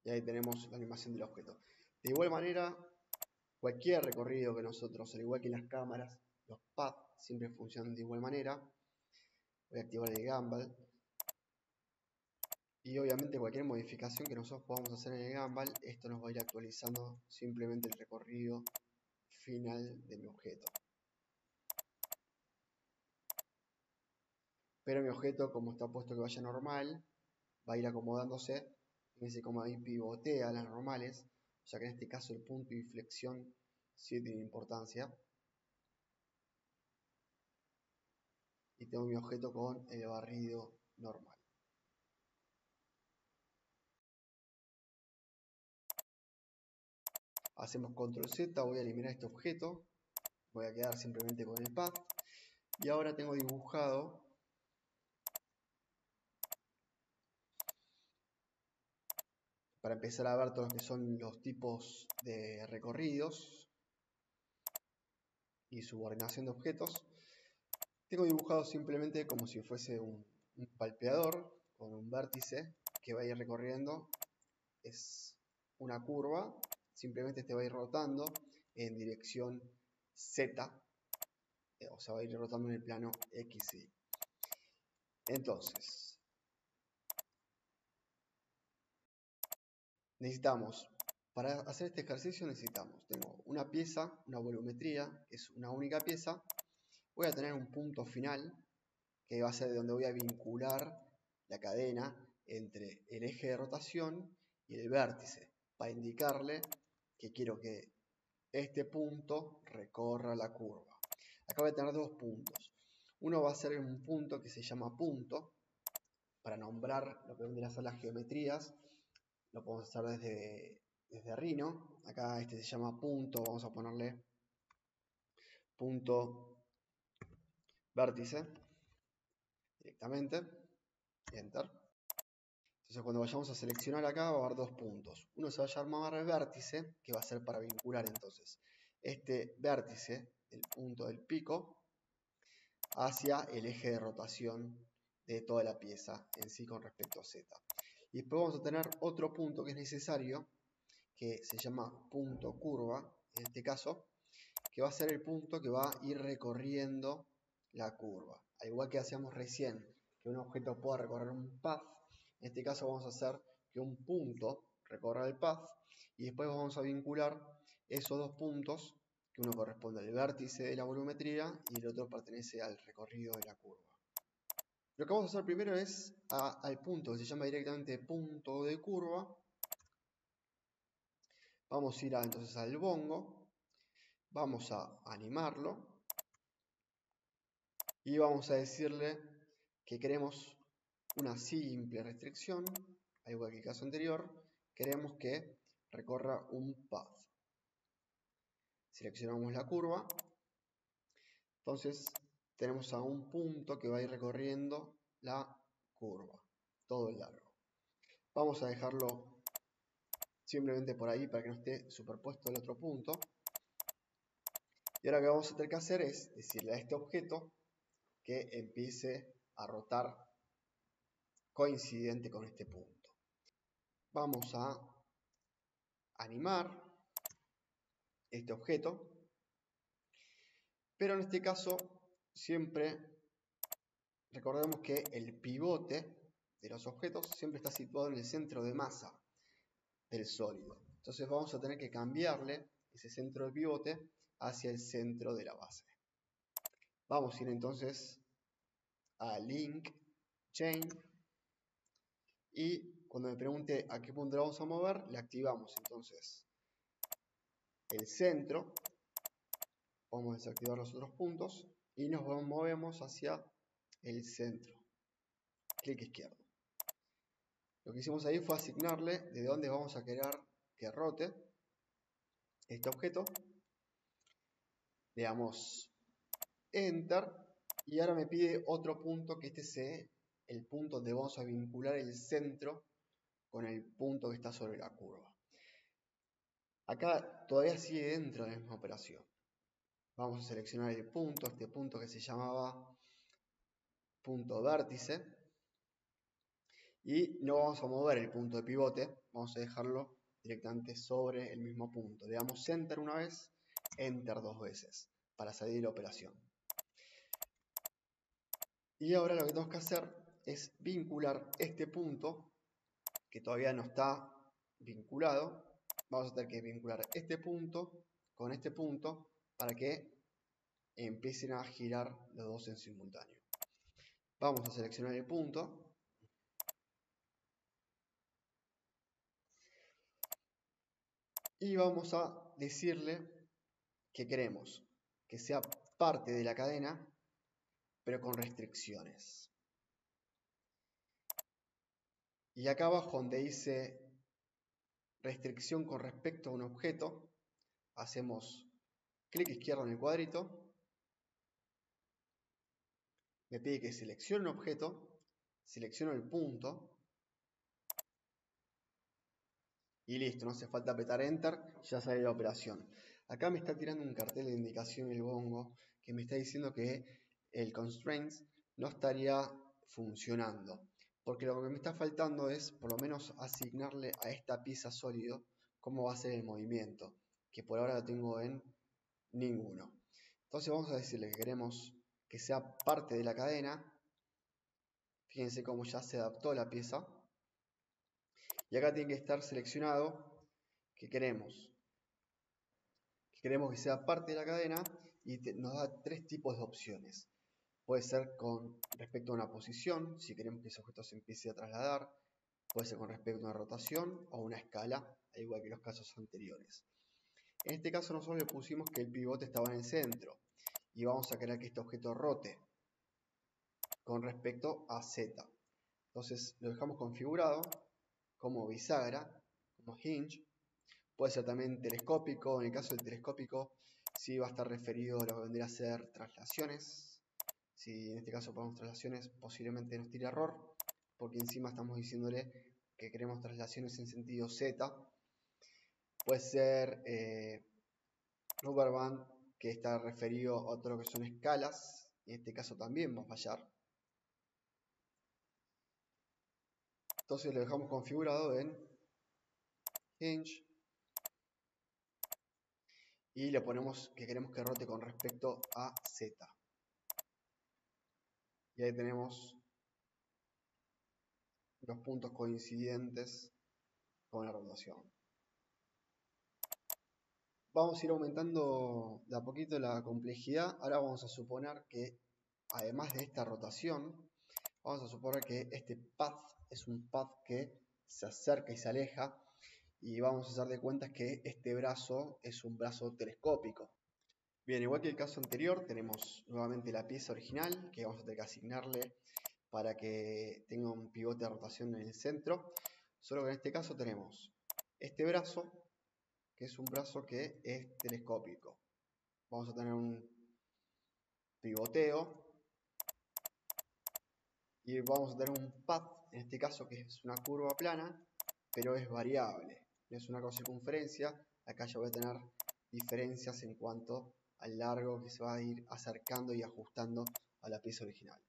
Y ahí tenemos la animación del objeto. De igual manera, cualquier recorrido que nosotros, al igual que las cámaras, los paths siempre funcionan de igual manera. Voy a activar el Gumball. Y obviamente cualquier modificación que nosotros podamos hacer en el Gumball, esto nos va a ir actualizando simplemente el recorrido final de mi objeto. Pero mi objeto, como está puesto que vaya normal, va a ir acomodándose. Fíjense cómo ahí pivotea las normales, o sea que en este caso el punto de inflexión sí tiene importancia. Y tengo mi objeto con el barrido normal. Hacemos control Z, voy a eliminar este objeto, voy a quedar simplemente con el path. Y ahora tengo dibujado para empezar a ver todos los que son los tipos de recorridos y subordinación de objetos. Tengo dibujado simplemente como si fuese un palpeador con un vértice que va a ir recorriendo. Es una curva, simplemente este va a ir rotando en dirección Z, o sea, va a ir rotando en el plano X, Y. Entonces, necesitamos, para hacer este ejercicio tengo una pieza, una volumetría, que es una única pieza. Voy a tener un punto final, que va a ser de donde voy a vincular la cadena entre el eje de rotación y el vértice, para indicarle que quiero que este punto recorra la curva. Acá voy a tener dos puntos. Uno va a ser un punto que se llama punto, para nombrar lo que vendrían a ser las geometrías. Lo podemos hacer desde Rhino. Acá este se llama punto, vamos a ponerle punto vértice directamente, enter. Entonces cuando vayamos a seleccionar acá va a haber dos puntos. Uno se va a llamar vértice, que va a ser para vincular entonces este vértice, el punto del pico, hacia el eje de rotación de toda la pieza en sí con respecto a Z. Y después vamos a tener otro punto que es necesario, que se llama punto curva, en este caso, que va a ser el punto que va a ir recorriendo la curva. Al igual que hacíamos recién, que un objeto pueda recorrer un path, en este caso vamos a hacer que un punto recorra el path y después vamos a vincular esos dos puntos, que uno corresponde al vértice de la volumetría y el otro pertenece al recorrido de la curva. Lo que vamos a hacer primero es al punto que se llama directamente punto de curva. Vamos a ir entonces al bongo, vamos a animarlo y vamos a decirle que queremos una simple restricción, al igual que el caso anterior, queremos que recorra un path. Seleccionamos la curva, entonces tenemos a un punto que va a ir recorriendo la curva, todo el largo. Vamos a dejarlo simplemente por ahí para que no esté superpuesto el otro punto. Y ahora lo que vamos a tener que hacer es decirle a este objeto que empiece a rotar coincidente con este punto. Vamos a animar este objeto, pero en este caso siempre recordemos que el pivote de los objetos siempre está situado en el centro de masa del sólido. Entonces vamos a tener que cambiarle ese centro de pivote hacia el centro de la base. Vamos a ir entonces a Link, Chain, y cuando me pregunte a qué punto lo vamos a mover, le activamos entonces el centro, vamos a desactivar los otros puntos y nos movemos hacia el centro, clic izquierdo. Lo que hicimos ahí fue asignarle de dónde vamos a querer que rote este objeto. Le damos Enter y ahora me pide otro punto, que este sea el punto donde vamos a vincular el centro con el punto que está sobre la curva. Acá todavía sigue dentro de la misma operación. Vamos a seleccionar el punto, este punto que se llamaba punto vértice. Y no vamos a mover el punto de pivote, vamos a dejarlo directamente sobre el mismo punto. Le damos Enter una vez, Enter dos veces, para salir de la operación. Y ahora lo que tenemos que hacer es vincular este punto, que todavía no está vinculado. Vamos a tener que vincular este punto con este punto para que empiecen a girar los dos en simultáneo. Vamos a seleccionar el punto. Y vamos a decirle que queremos que sea parte de la cadena, pero con restricciones. Y acá abajo donde dice restricción con respecto a un objeto, hacemos clic izquierdo en el cuadrito, me pide que seleccione un objeto, selecciono el punto, y listo, no hace falta apretar Enter, ya sale la operación. Acá me está tirando un cartel de indicación el bongo, que me está diciendo que el constraints no estaría funcionando. Porque lo que me está faltando es, por lo menos, asignarle a esta pieza sólido cómo va a ser el movimiento, que por ahora lo tengo en ninguno. Entonces vamos a decirle que queremos que sea parte de la cadena. Fíjense cómo ya se adaptó la pieza. Y acá tiene que estar seleccionado que queremos que sea parte de la cadena y nos da tres tipos de opciones. Puede ser con respecto a una posición, si queremos que ese objeto se empiece a trasladar. Puede ser con respecto a una rotación o una escala, al igual que los casos anteriores. En este caso nosotros le pusimos que el pivote estaba en el centro y vamos a querer que este objeto rote con respecto a Z. Entonces lo dejamos configurado como bisagra, como hinge. Puede ser también telescópico. En el caso del telescópico sí va a estar referido a lo que vendría a ser traslaciones. Si en este caso ponemos traslaciones, posiblemente nos tire error, porque encima estamos diciéndole que queremos traslaciones en sentido Z. Puede ser rubber band, que está referido a otro que son escalas, y en este caso también va a fallar. Entonces lo dejamos configurado en hinge y le ponemos que queremos que rote con respecto a Z. Y ahí tenemos los puntos coincidentes con la rotación. Vamos a ir aumentando de a poquito la complejidad. Ahora vamos a suponer que, además de esta rotación, vamos a suponer que este path es un path que se acerca y se aleja. Y vamos a hacer de cuenta que este brazo es un brazo telescópico. Bien, igual que el caso anterior, tenemos nuevamente la pieza original que vamos a tener que asignarle para que tenga un pivote de rotación en el centro. Solo que en este caso tenemos este brazo, que es un brazo que es telescópico. Vamos a tener un pivoteo y vamos a tener un path, en este caso que es una curva plana, pero es variable. No es una circunferencia. Acá ya voy a tener diferencias en cuanto al largo que se va a ir acercando y ajustando a la pieza original.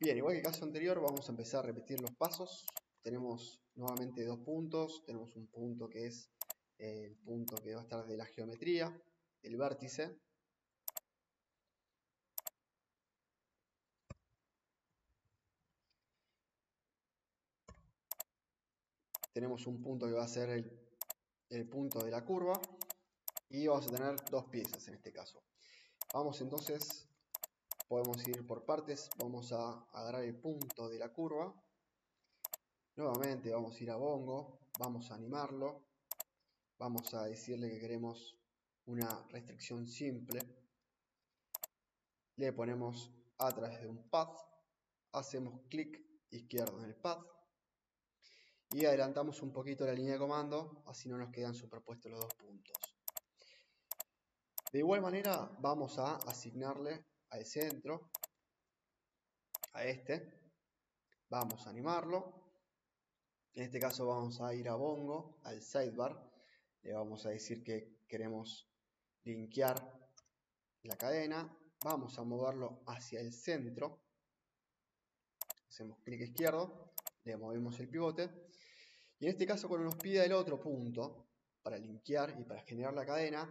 Bien, igual que el caso anterior, vamos a empezar a repetir los pasos. Tenemos nuevamente dos puntos. Tenemos un punto que es el punto que va a estar de la geometría, el vértice. Tenemos un punto que va a ser el punto de la curva. Y vamos a tener dos piezas en este caso. Vamos entonces, podemos ir por partes. Vamos a agarrar el punto de la curva. Nuevamente vamos a ir a bongo. Vamos a animarlo. Vamos a decirle que queremos una restricción simple. Le ponemos a través de un path. Hacemos clic izquierdo en el path. Y adelantamos un poquito la línea de comando. Así no nos quedan superpuestos los dos puntos. De igual manera vamos a asignarle al centro, a este, vamos a animarlo. En este caso vamos a ir a bongo, al sidebar. Le vamos a decir que queremos linkear la cadena, vamos a moverlo hacia el centro, hacemos clic izquierdo, le movemos el pivote, y en este caso cuando nos pida el otro punto, para linkear y para generar la cadena,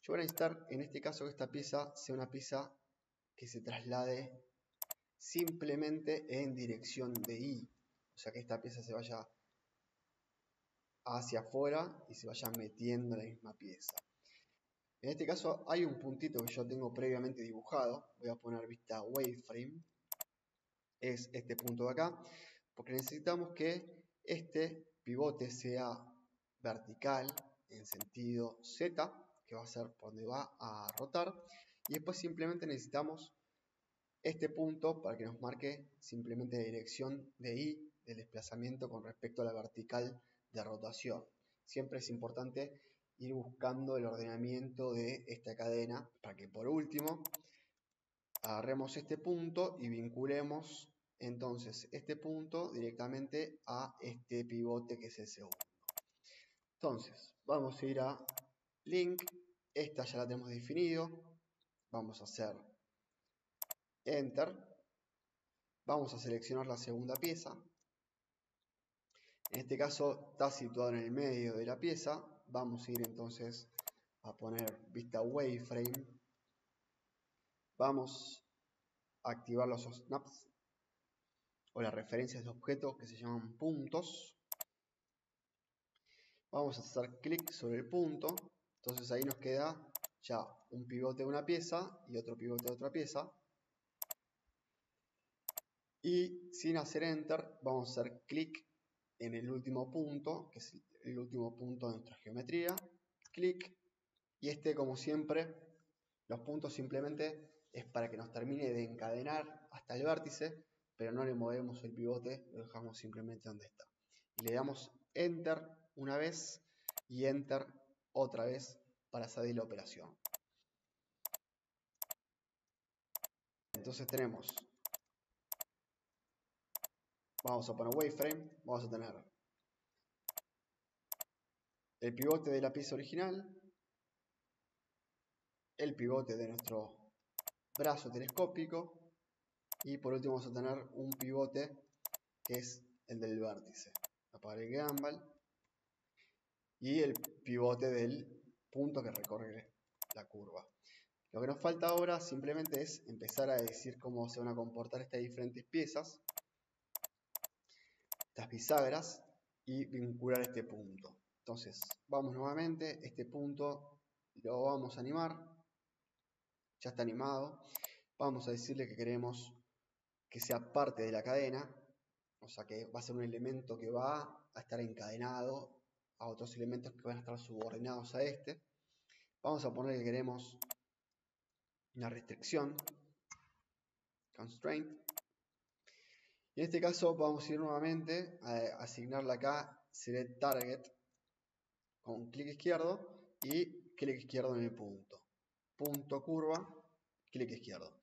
yo voy a necesitar en este caso que esta pieza sea una pieza que se traslade simplemente en dirección de Y, o sea que esta pieza se vaya hacia afuera y se vaya metiendo en la misma pieza. En este caso hay un puntito que yo tengo previamente dibujado, voy a poner vista wireframe, es este punto de acá, porque necesitamos que este pivote sea vertical en sentido Z, que va a ser por donde va a rotar, y después simplemente necesitamos este punto para que nos marque simplemente la dirección de Y del desplazamiento con respecto a la vertical de rotación. Siempre es importante ir buscando el ordenamiento de esta cadena para que por último agarremos este punto y vinculemos entonces este punto directamente a este pivote que es el segundo. Entonces vamos a ir a link, esta ya la tenemos definido, vamos a hacer enter, vamos a seleccionar la segunda pieza, en este caso está situado en el medio de la pieza, vamos a ir entonces a poner vista wireframe, vamos a activar los snaps o las referencias de objetos que se llaman puntos. Vamos a hacer clic sobre el punto, entonces ahí nos queda ya un pivote de una pieza y otro pivote de otra pieza. Y sin hacer enter vamos a hacer clic en el último punto, que es el último punto de nuestra geometría. Clic, y este como siempre, los puntos simplemente es para que nos termine de encadenar hasta el vértice, pero no le movemos el pivote, lo dejamos simplemente donde está. Y le damos enter una vez y enter otra vez para salir la operación. Entonces tenemos, vamos a poner wireframe, vamos a tener el pivote de la pieza original, el pivote de nuestro brazo telescópico y por último vamos a tener un pivote que es el del vértice. Apagar el gimbal y el pivote del punto que recorre la curva. Lo que nos falta ahora simplemente es empezar a decir cómo se van a comportar estas diferentes piezas, estas bisagras, y vincular este punto. Entonces vamos nuevamente, este punto lo vamos a animar, ya está animado, vamos a decirle que queremos que sea parte de la cadena, o sea que va a ser un elemento que va a estar encadenado a otros elementos que van a estar subordinados a este. Vamos a poner que queremos una restricción, constraint, y en este caso vamos a ir nuevamente a asignarle acá select target con clic izquierdo y clic izquierdo en el punto, punto curva, clic izquierdo.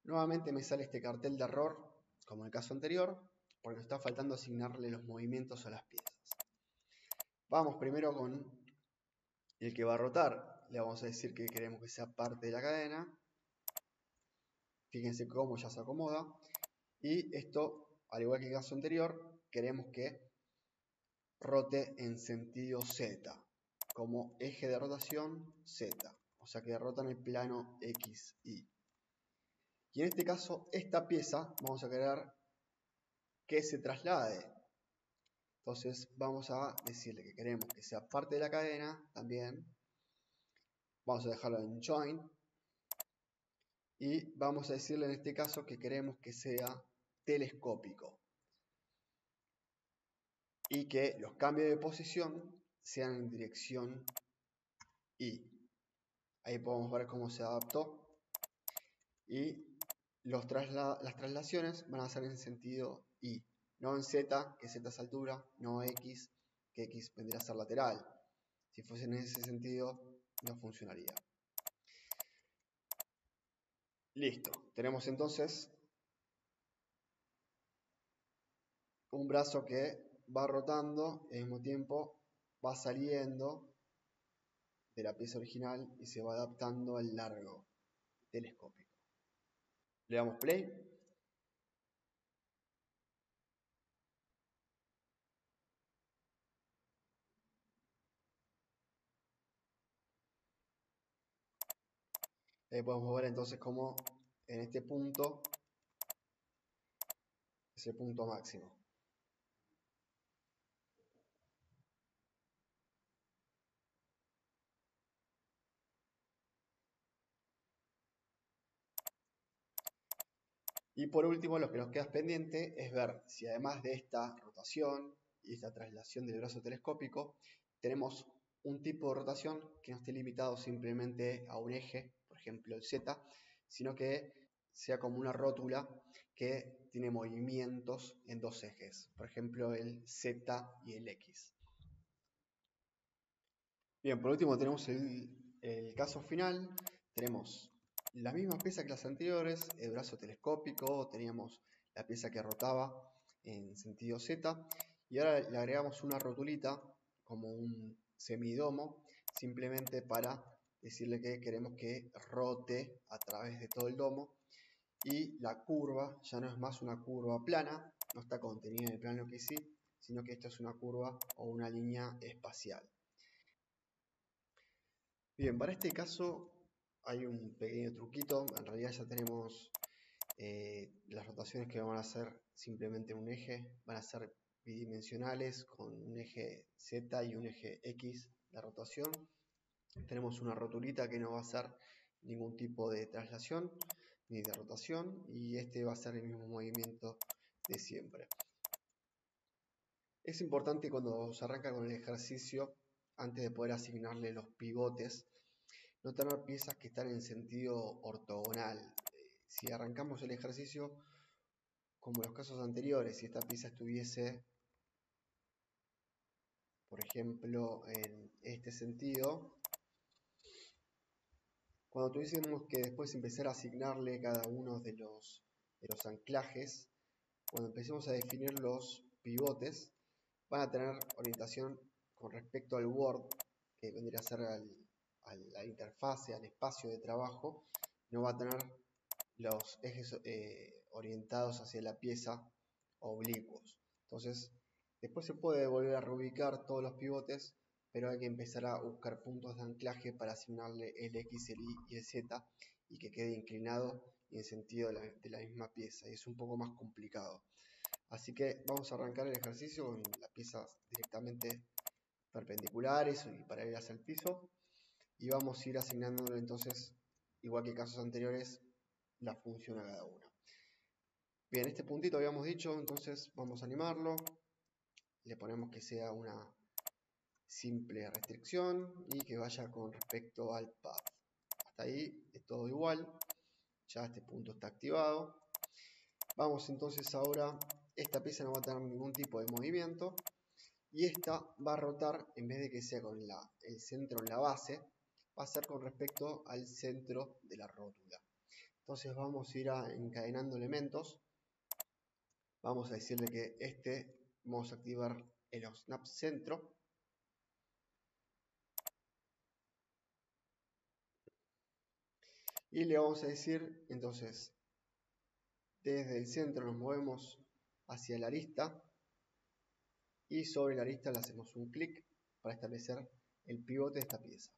Nuevamente me sale este cartel de error como en el caso anterior porque nos está faltando asignarle los movimientos a las piezas. Vamos primero con el que va a rotar, le vamos a decir que queremos que sea parte de la cadena. Fíjense cómo ya se acomoda. Y esto, al igual que el caso anterior, queremos que rote en sentido Z, como eje de rotación Z. O sea que rota en el plano XY. Y en este caso, esta pieza vamos a querer que se traslade. Entonces vamos a decirle que queremos que sea parte de la cadena también. Vamos a dejarlo en join. Y vamos a decirle en este caso que queremos que sea telescópico. Y que los cambios de posición sean en dirección Y. Ahí podemos ver cómo se adaptó. Y las traslaciones van a ser en sentido Y. No en Z, que Z es altura, no X, que X vendría a ser lateral. Si fuese en ese sentido, no funcionaría. Listo. Tenemos entonces un brazo que va rotando y al mismo tiempo va saliendo de la pieza original y se va adaptando al largo. telescópico. Le damos play. Podemos ver entonces cómo en este punto es el punto máximo. Y por último, lo que nos queda pendiente es ver si además de esta rotación y esta traslación del brazo telescópico, tenemos un tipo de rotación que no esté limitado simplemente a un eje, por ejemplo el Z, sino que sea como una rótula que tiene movimientos en dos ejes, por ejemplo el Z y el X. Bien, por último tenemos el caso final. Tenemos las mismas piezas que las anteriores, el brazo telescópico, teníamos la pieza que rotaba en sentido Z, y ahora le agregamos una rotulita como un semidomo, simplemente para decirle que queremos que rote a través de todo el domo, y la curva ya no es más una curva plana, no está contenida en el plano que sí, sino que esto es una curva o una línea espacial. Bien, para este caso hay un pequeño truquito. En realidad ya tenemos las rotaciones que van a ser simplemente un eje, van a ser bidimensionales con un eje Z y un eje X de rotación. Tenemos una rotulita que no va a hacer ningún tipo de traslación ni de rotación, y este va a ser el mismo movimiento de siempre. Es importante cuando se arranca con el ejercicio, antes de poder asignarle los pivotes, no tener piezas que están en sentido ortogonal. Si arrancamos el ejercicio como los casos anteriores, si esta pieza estuviese, por ejemplo, en este sentido, cuando tuviésemos que después empezar a asignarle cada uno de los anclajes, cuando empecemos a definir los pivotes, van a tener orientación con respecto al board, que vendría a ser a la interfase, al espacio de trabajo. No va a tener los ejes orientados hacia la pieza oblicuos. Entonces, después se puede volver a reubicar todos los pivotes, pero hay que empezar a buscar puntos de anclaje para asignarle el X, el Y y el Z, y que quede inclinado y en sentido de la misma pieza, y es un poco más complicado. Así que vamos a arrancar el ejercicio con las piezas directamente perpendiculares y paralelas al piso, y vamos a ir asignándole entonces, igual que casos anteriores, la función a cada una. Bien, este puntito habíamos dicho, entonces vamos a animarlo, le ponemos que sea una simple restricción y que vaya con respecto al path. Hasta ahí es todo igual, ya este punto está activado. Vamos entonces ahora, esta pieza no va a tener ningún tipo de movimiento, y esta va a rotar, en vez de que sea con el centro en la base, va a ser con respecto al centro de la rótula. Entonces vamos a ir encadenando elementos. Vamos a decirle que vamos a activar el snap centro. Y le vamos a decir, entonces, desde el centro nos movemos hacia la arista, y sobre la arista le hacemos un clic para establecer el pivote de esta pieza.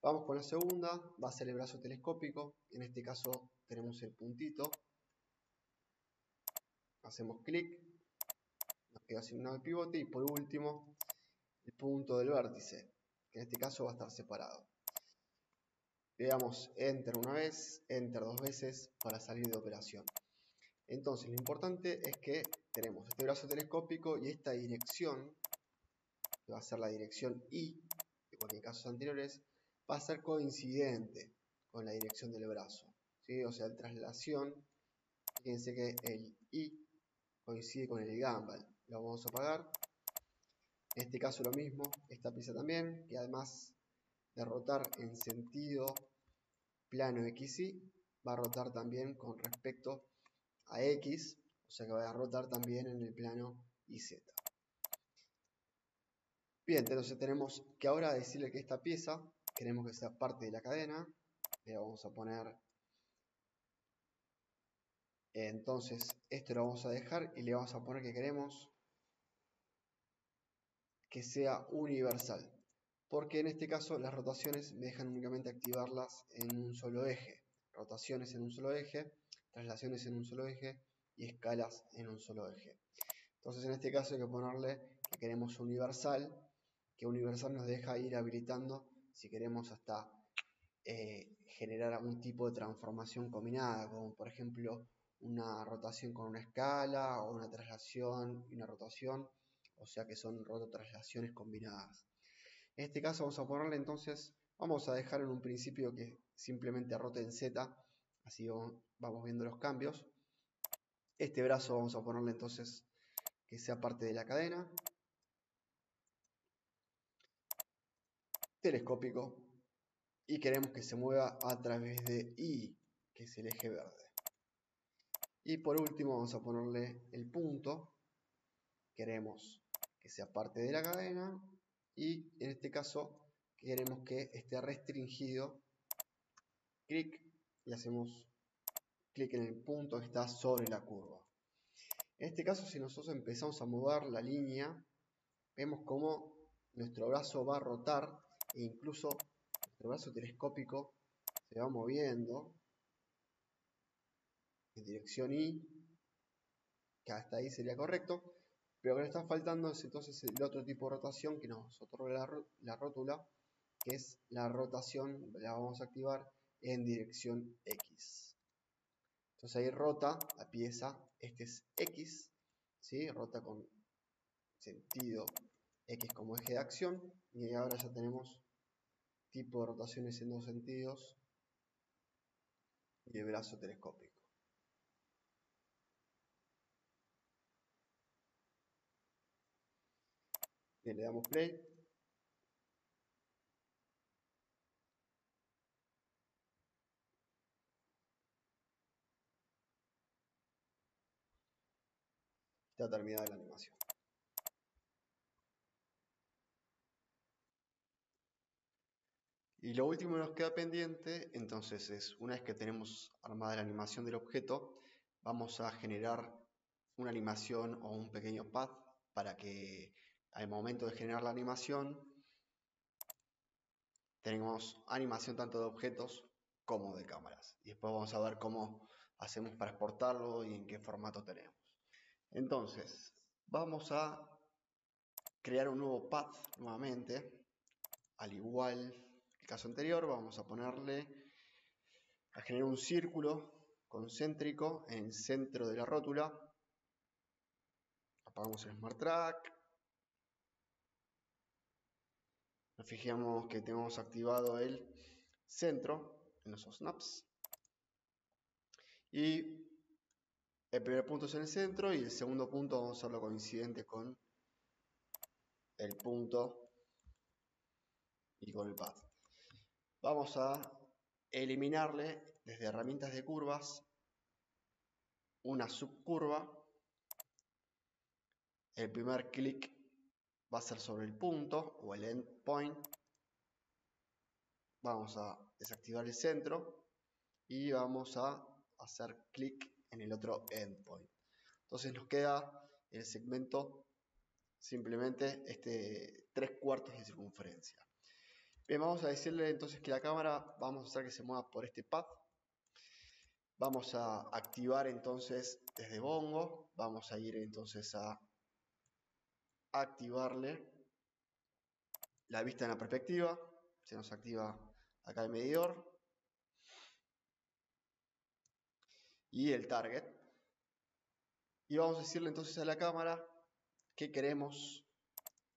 Vamos con la segunda, va a ser el brazo telescópico. En este caso tenemos el puntito. Hacemos clic, nos queda asignado el pivote, y por último el punto del vértice, que en este caso va a estar separado. Le damos Enter una vez, Enter dos veces para salir de operación. Entonces lo importante es que tenemos este brazo telescópico y esta dirección, que va a ser la dirección Y, igual que en casos anteriores, va a ser coincidente con la dirección del brazo, ¿sí? O sea, la traslación, fíjense que el Y coincide con el gimbal. Lo vamos a apagar. En este caso lo mismo, esta pieza también, que además de rotar en sentido plano XY, va a rotar también con respecto a X, o sea que va a rotar también en el plano YZ. Bien, entonces tenemos que ahora decirle que esta pieza queremos que sea parte de la cadena. Le vamos a poner Entonces esto lo vamos a dejar y le vamos a poner que queremos que sea universal, porque en este caso las rotaciones me dejan únicamente activarlas en un solo eje. Rotaciones en un solo eje, traslaciones en un solo eje y escalas en un solo eje. Entonces en este caso hay que ponerle que queremos universal, que universal nos deja ir habilitando si queremos hasta generar algún tipo de transformación combinada, como por ejemplo una rotación con una escala o una traslación y una rotación, o sea que son rototraslaciones combinadas. En este caso vamos a ponerle entonces, vamos a dejar en un principio que simplemente rote en Z, así vamos viendo los cambios. Este brazo vamos a ponerle entonces que sea parte de la cadena, telescópico, y queremos que se mueva a través de I, que es el eje verde. Y por último vamos a ponerle el punto, queremos que sea parte de la cadena y en este caso queremos que esté restringido, clic, y hacemos clic en el punto que está sobre la curva. En este caso, si nosotros empezamos a mover la línea, vemos cómo nuestro brazo va a rotar e incluso nuestro brazo telescópico se va moviendo en dirección I, que hasta ahí sería correcto, pero lo que nos está faltando es entonces el otro tipo de rotación que nos otorga la rótula, que es la rotación, la vamos a activar en dirección X. Entonces ahí rota la pieza, este es X, ¿sí? Rota con sentido X como eje de acción, y ahora ya tenemos tipo de rotaciones en dos sentidos y el brazo telescópico. Bien, le damos play. Está terminada la animación. Y lo último que nos queda pendiente, entonces es, una vez que tenemos armada la animación del objeto, vamos a generar una animación o un pequeño path para que al momento de generar la animación tenemos animación tanto de objetos como de cámaras. Y después vamos a ver cómo hacemos para exportarlo y en qué formato tenemos. Entonces, vamos a crear un nuevo path nuevamente. Al igual que el caso anterior, vamos a ponerle a generar un círculo concéntrico en el centro de la rótula. Apagamos el Smart Track. Nos fijamos que tenemos activado el centro en los snaps. Y el primer punto es en el centro y el segundo punto vamos a hacerlo coincidente con el punto y con el path. Vamos a eliminarle desde herramientas de curvas una subcurva. El primer clic va a ser sobre el punto o el endpoint. Vamos a desactivar el centro y vamos a hacer clic en el otro endpoint. Entonces nos queda el segmento simplemente 3/4 de circunferencia. Bien, vamos a decirle entonces que la cámara vamos a hacer que se mueva por este path. Vamos a activar entonces desde Bongo, vamos a ir entonces a activarle la vista en la perspectiva, se nos activa acá el medidor y el target. Y vamos a decirle entonces a la cámara que queremos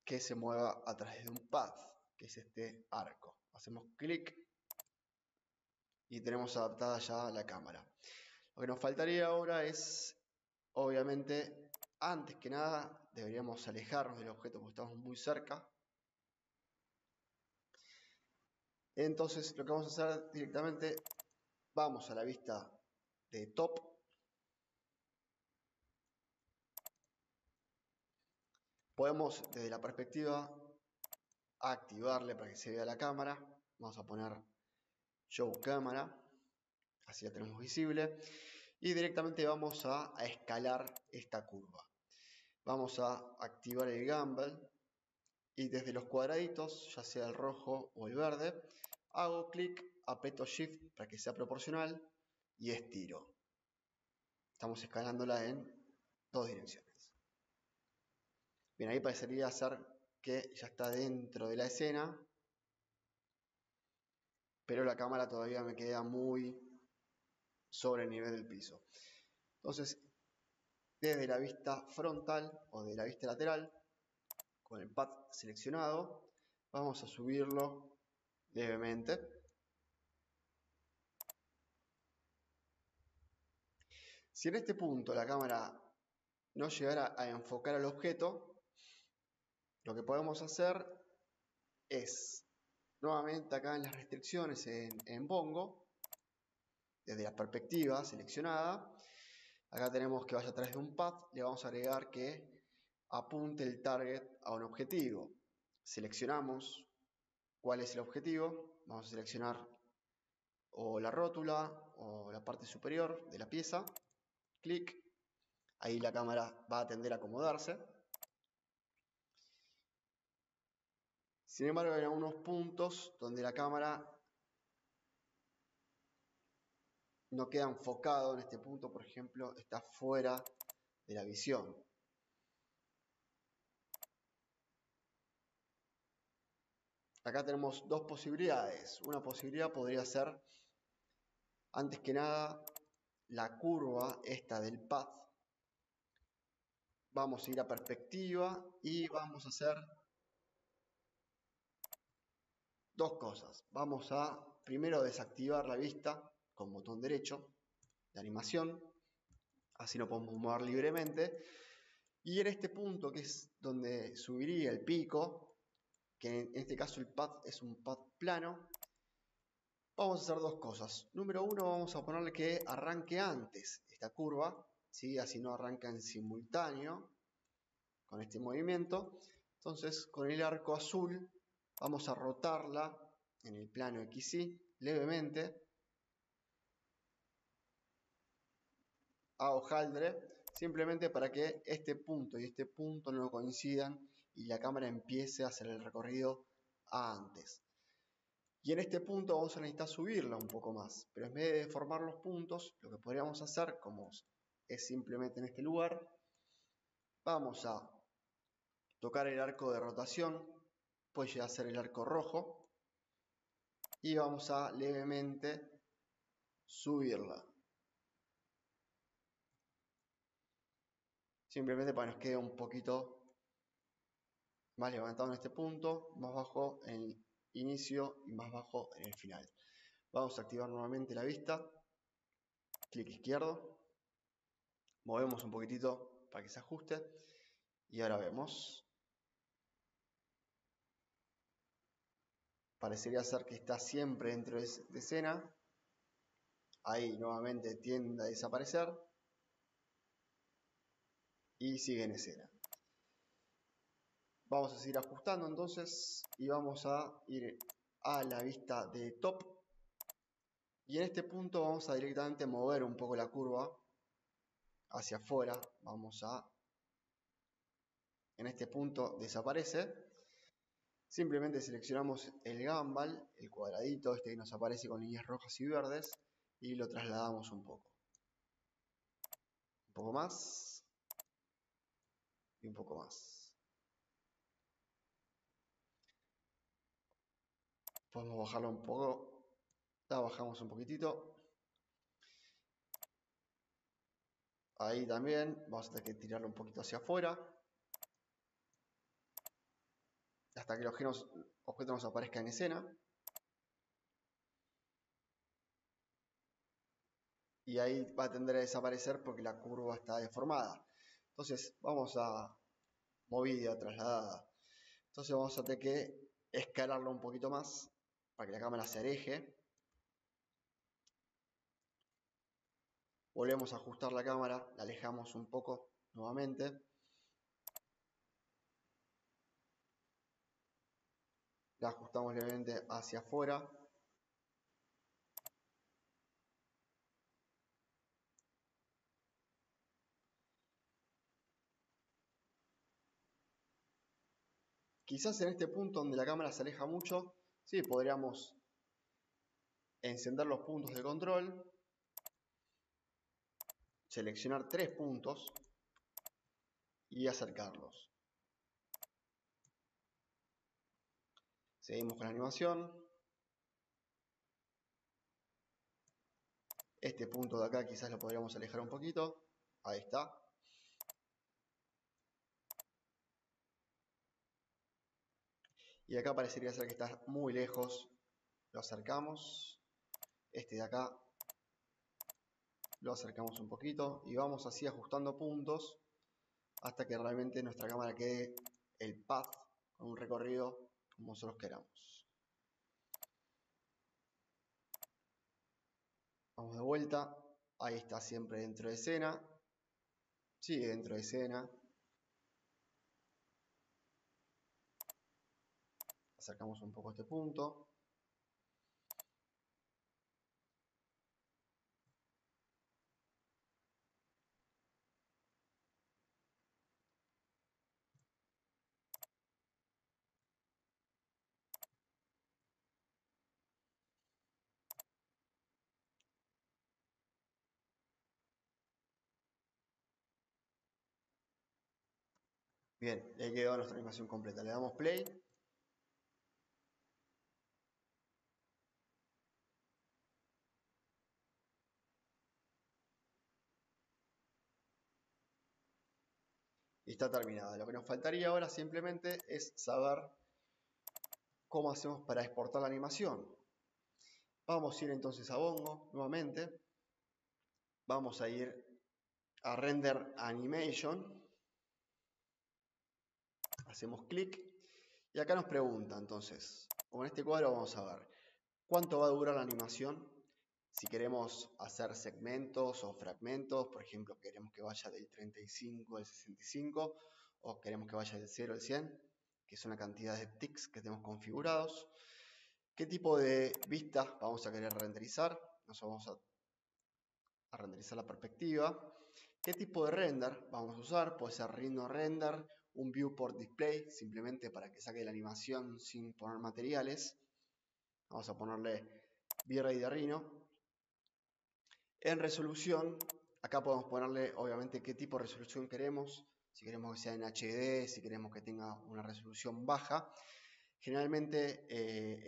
que se mueva a través de un path, que es este arco. Hacemos clic y tenemos adaptada ya la cámara. Lo que nos faltaría ahora es, obviamente, antes que nada, deberíamos alejarnos del objeto porque estamos muy cerca. Entonces, lo que vamos a hacer directamente, vamos a la vista de top. Podemos, desde la perspectiva, activarle para que se vea la cámara. Vamos a poner Show Cámara. Así la tenemos visible. y directamente vamos a escalar esta curva. Vamos a activar el Gumball y desde los cuadraditos, ya sea el rojo o el verde, hago clic, aprieto Shift para que sea proporcional y estiro. Estamos escalándola en dos direcciones. Bien, ahí parecería ser que ya está dentro de la escena, pero la cámara todavía me queda muy sobre el nivel del piso. Entonces, desde la vista frontal o de la vista lateral, con el pad seleccionado, vamos a subirlo levemente. Si en este punto la cámara no llegara a enfocar al objeto, lo que podemos hacer es, nuevamente acá en las restricciones en Bongo, desde la perspectiva seleccionada, acá tenemos que vaya a través de un pad, le vamos a agregar que apunte el target a un objetivo. Seleccionamos cuál es el objetivo, vamos a seleccionar o la rótula o la parte superior de la pieza, clic, ahí la cámara va a tender a acomodarse. Sin embargo, hay algunos puntos donde la cámara no queda enfocado. En este punto, por ejemplo, está fuera de la visión. Acá tenemos dos posibilidades. Una posibilidad podría ser, antes que nada, la curva esta del path. Vamos a ir a perspectiva y vamos a hacer dos cosas. Vamos a primero desactivar la vista con botón derecho de animación. Así lo podemos mover libremente. Y en este punto, que es donde subiría el pico, que en este caso el pad es un pad plano, vamos a hacer dos cosas. Número uno, vamos a ponerle que arranque antes esta curva, ¿sí? Así no arranca en simultáneo con este movimiento. Entonces, con el arco azul vamos a rotarla en el plano XY levemente a hojaldre, simplemente para que este punto y este punto no coincidan y la cámara empiece a hacer el recorrido antes. Y en este punto vamos a necesitar subirla un poco más, pero en vez de deformar los puntos, lo que podríamos hacer, como es simplemente en este lugar, vamos a tocar el arco de rotación, puede llegar a ser el arco rojo, y vamos a levemente subirla. Simplemente para que nos quede un poquito más levantado en este punto, más bajo en el inicio y más bajo en el final. Vamos a activar nuevamente la vista, clic izquierdo, movemos un poquitito para que se ajuste y ahora vemos. Parecería ser que está siempre dentro de escena. Ahí nuevamente tiende a desaparecer y sigue en escena. Vamos a seguir ajustando entonces y vamos a ir a la vista de top. Y en este punto vamos a directamente mover un poco la curva hacia afuera. Vamos a... En este punto desaparece. Simplemente seleccionamos el Gumball, el cuadradito este que nos aparece con líneas rojas y verdes, y lo trasladamos un poco. Un poco más. Y un poco más. Podemos bajarlo un poco. La bajamos un poquitito. Ahí también. Vamos a tener que tirarlo un poquito hacia afuera. Hasta que los objetos nos aparezcan en escena. Y ahí va a tender a desaparecer porque la curva está deformada. Entonces vamos a movida, trasladada. Entonces vamos a tener que escalarlo un poquito más para que la cámara se aleje. Volvemos a ajustar la cámara, la alejamos un poco nuevamente. La ajustamos levemente hacia afuera. Quizás en este punto donde la cámara se aleja mucho, sí, podríamos encender los puntos de control, seleccionar 3 puntos y acercarlos. Seguimos con la animación. Este punto de acá quizás lo podríamos alejar un poquito. Ahí está. Y acá parecería ser que está muy lejos. Lo acercamos. Este de acá lo acercamos un poquito. Y vamos así ajustando puntos hasta que realmente nuestra cámara quede el path con un recorrido como nosotros queramos. Vamos de vuelta. Ahí está siempre dentro de escena. Sigue dentro de escena. Acercamos un poco este punto. Bien, ahí quedó nuestra animación completa. Le damos play. Y está terminada. Lo que nos faltaría ahora simplemente es saber cómo hacemos para exportar la animación. Vamos a ir entonces a Bongo nuevamente. Vamos a ir a Render Animation. Hacemos clic. Y acá nos pregunta entonces, con este cuadro vamos a ver cuánto va a durar la animación. Si queremos hacer segmentos o fragmentos, por ejemplo, queremos que vaya del 35 al 65 o queremos que vaya del 0 al 100, que es una cantidad de tics que tenemos configurados. ¿Qué tipo de vista vamos a querer renderizar? Nosotros vamos a renderizar la perspectiva. ¿Qué tipo de render vamos a usar? Puede ser Rhino Render, un Viewport Display, simplemente para que saque la animación sin poner materiales. Vamos a ponerle V-Ray de Rhino. En resolución, acá podemos ponerle obviamente qué tipo de resolución queremos. Si queremos que sea en HD, si queremos que tenga una resolución baja. Generalmente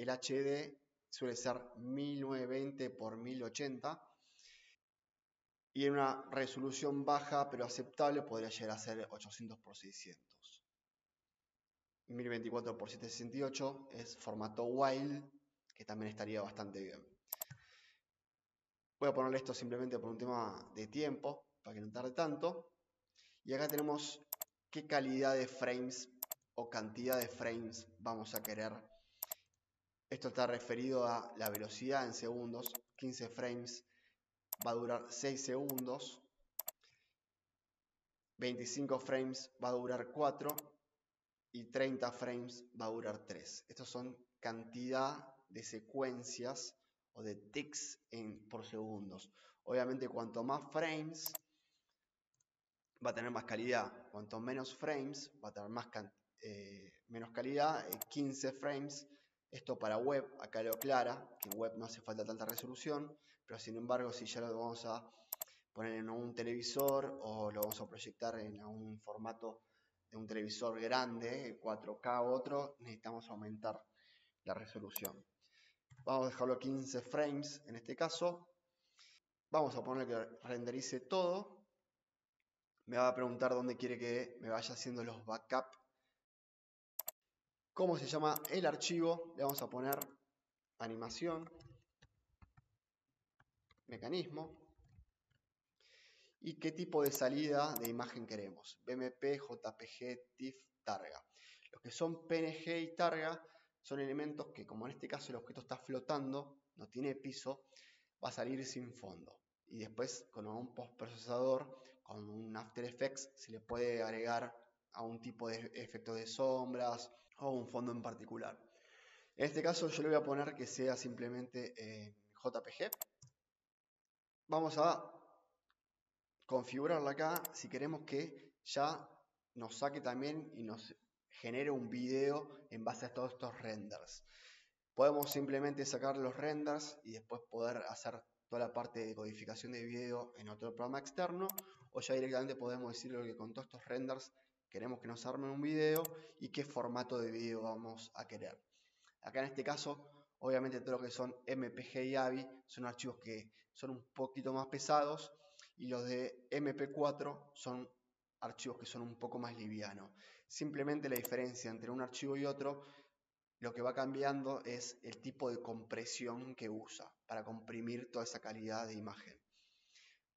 el HD suele ser 1920 x 1080. Y en una resolución baja pero aceptable podría llegar a ser 800 x 600. 1024 x 768 es formato wild, que también estaría bastante bien. Voy a ponerle esto simplemente por un tema de tiempo, para que no tarde tanto. Y acá tenemos qué calidad de frames o cantidad de frames vamos a querer. Esto está referido a la velocidad en segundos. 15 frames va a durar 6 segundos. 25 frames va a durar 4 y 30 frames va a durar 3. Estos son cantidad de secuencias o de tics por segundos. Obviamente cuanto más frames va a tener más calidad. Cuanto menos frames va a tener menos calidad. 15 frames. Esto para web, acá lo aclara, que en web no hace falta tanta resolución, pero sin embargo si ya lo vamos a poner en un televisor o lo vamos a proyectar en un formato de un televisor grande, 4K u otro, necesitamos aumentar la resolución. Vamos a dejarlo a 15 frames en este caso. Vamos a poner que renderice todo. Me va a preguntar dónde quiere que me vaya haciendo los backups. ¿Cómo se llama el archivo? Le vamos a poner animación, mecanismo. Y qué tipo de salida de imagen queremos. BMP, JPG, TIFF, Targa. Los que son PNG y Targa son elementos que, como en este caso el objeto está flotando, no tiene piso, va a salir sin fondo. Y después con un postprocesador, con un After Effects, se le puede agregar a un tipo de efecto de sombras o un fondo en particular. En este caso yo le voy a poner que sea simplemente JPG. Vamos a configurarla acá si queremos que ya nos saque también y nos genere un video en base a todos estos renders. Podemos simplemente sacar los renders y después poder hacer toda la parte de codificación de video en otro programa externo, o ya directamente podemos decirle que con todos estos renders queremos que nos armen un video y qué formato de video vamos a querer. Acá en este caso, obviamente todo lo que son MPG y AVI son archivos que son un poquito más pesados, y los de MP4 son archivos que son un poco más livianos. Simplemente la diferencia entre un archivo y otro, lo que va cambiando es el tipo de compresión que usa para comprimir toda esa calidad de imagen.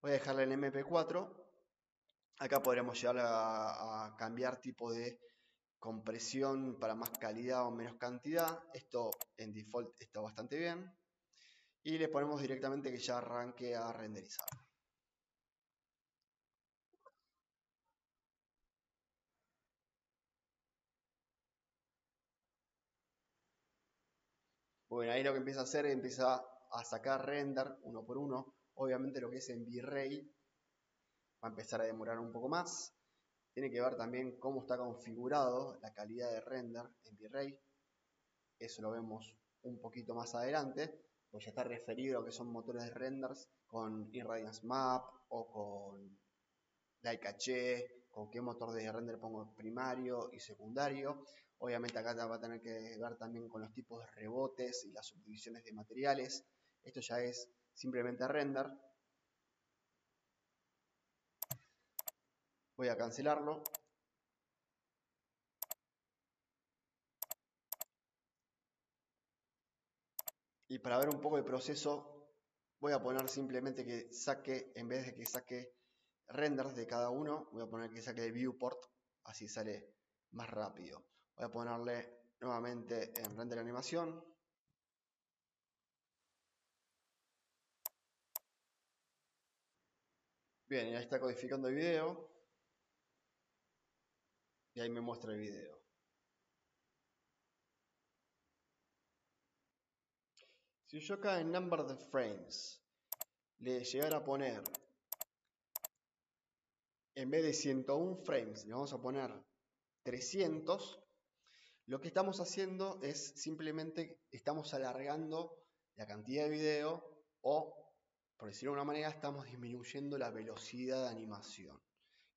Voy a dejarle en MP4. Acá podríamos llegar a cambiar tipo de compresión para más calidad o menos cantidad. Esto en default está bastante bien. Y le ponemos directamente que ya arranque a renderizar. Bueno, ahí lo que empieza a hacer es empieza a sacar render uno por uno. Obviamente lo que es en V-Ray va a empezar a demorar un poco más. Tiene que ver también cómo está configurado la calidad de render en V-Ray. Eso lo vemos un poquito más adelante, pues ya está referido a lo que son motores de renders con Irradiance Map o con Like-H, con qué motor de render pongo primario y secundario. Obviamente acá va a tener que ver también con los tipos de rebotes y las subdivisiones de materiales. Esto ya es simplemente render. Voy a cancelarlo. Y para ver un poco el proceso, voy a poner simplemente que saque, en vez de que saque renders de cada uno, voy a poner que saque el viewport, así sale más rápido. Voy a ponerle nuevamente en render animación. Bien, ya está codificando el video. Y ahí me muestra el video. Si yo acá en number de frames le llegara a poner, en vez de 101 frames, le vamos a poner 300, lo que estamos haciendo es simplemente estamos alargando la cantidad de video, o, por decirlo de una manera, estamos disminuyendo la velocidad de animación,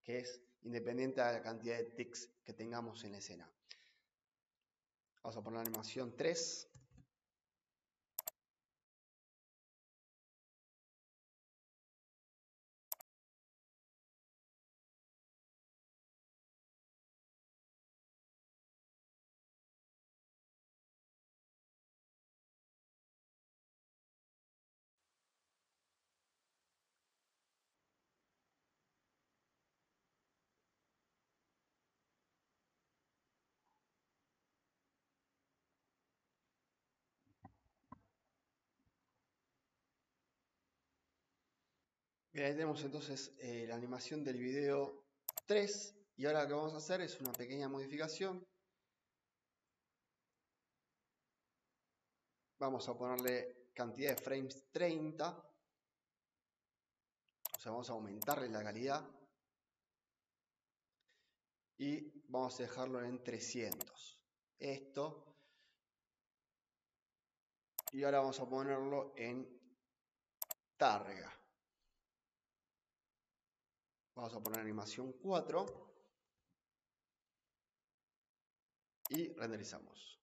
que es independiente de la cantidad de ticks que tengamos en la escena. Vamos a poner la animación 3. Bien, ahí tenemos entonces la animación del video 3. Y ahora lo que vamos a hacer es una pequeña modificación. Vamos a ponerle cantidad de frames 30. O sea, vamos a aumentarle la calidad. Y vamos a dejarlo en 300. Esto. Y ahora vamos a ponerlo en targa. Vamos a poner animación 4. Y renderizamos.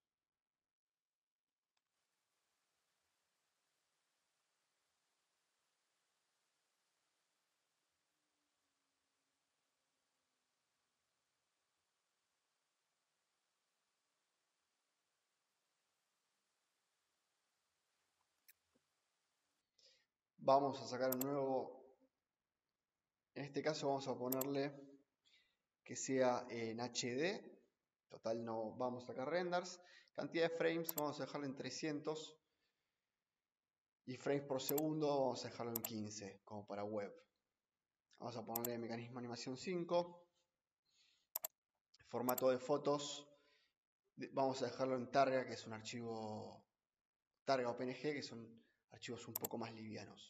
Vamos a sacar un nuevo. En este caso vamos a ponerle que sea en HD. Total, no vamos a sacar renders. Cantidad de frames vamos a dejarlo en 300. Y frames por segundo vamos a dejarlo en 15, como para web. Vamos a ponerle mecanismo animación 5. Formato de fotos. Vamos a dejarlo en Targa, que es un archivo Targa o PNG, que son archivos un poco más livianos.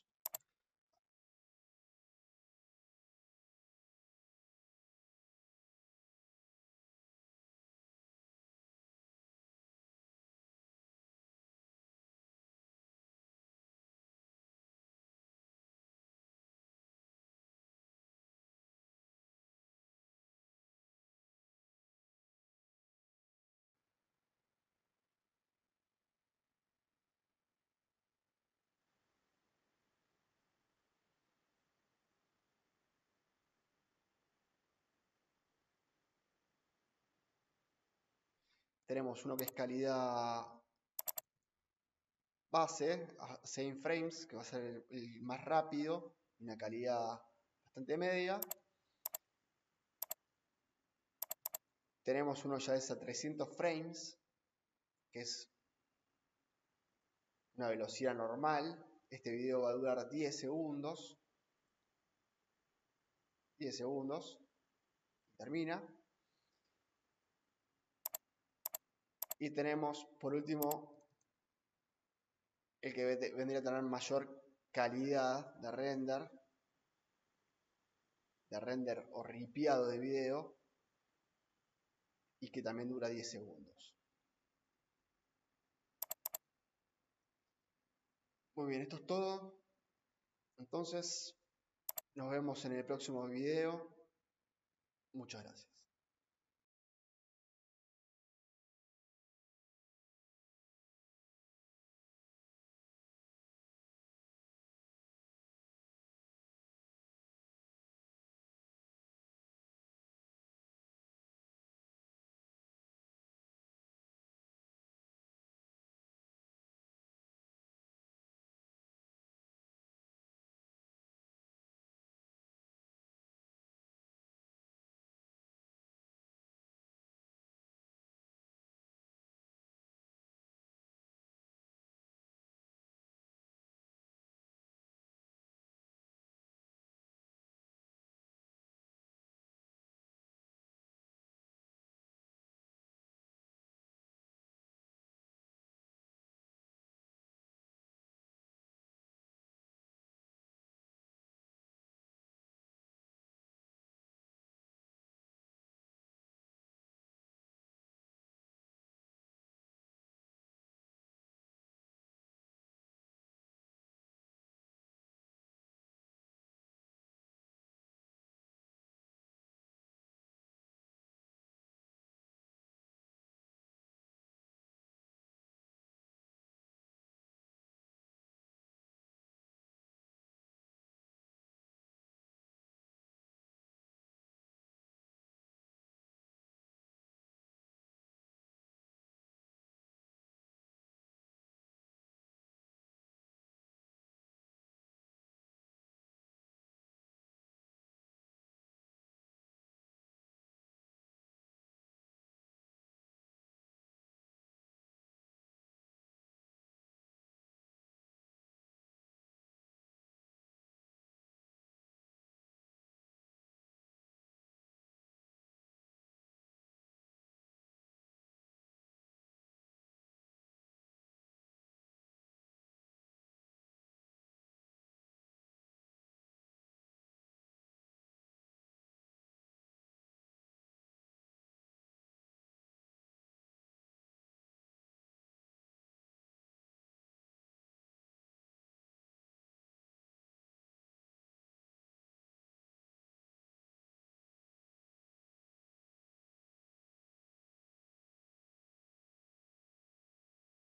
Tenemos uno que es calidad base, a 100 frames, que va a ser el más rápido, una calidad bastante media. Tenemos uno ya es a 300 frames, que es una velocidad normal. Este video va a durar 10 segundos. 10 segundos. Termina. Y tenemos por último el que vendría a tener mayor calidad de render o ripiado de video, y que también dura 10 segundos. Muy bien, esto es todo. Entonces, nos vemos en el próximo video. Muchas gracias.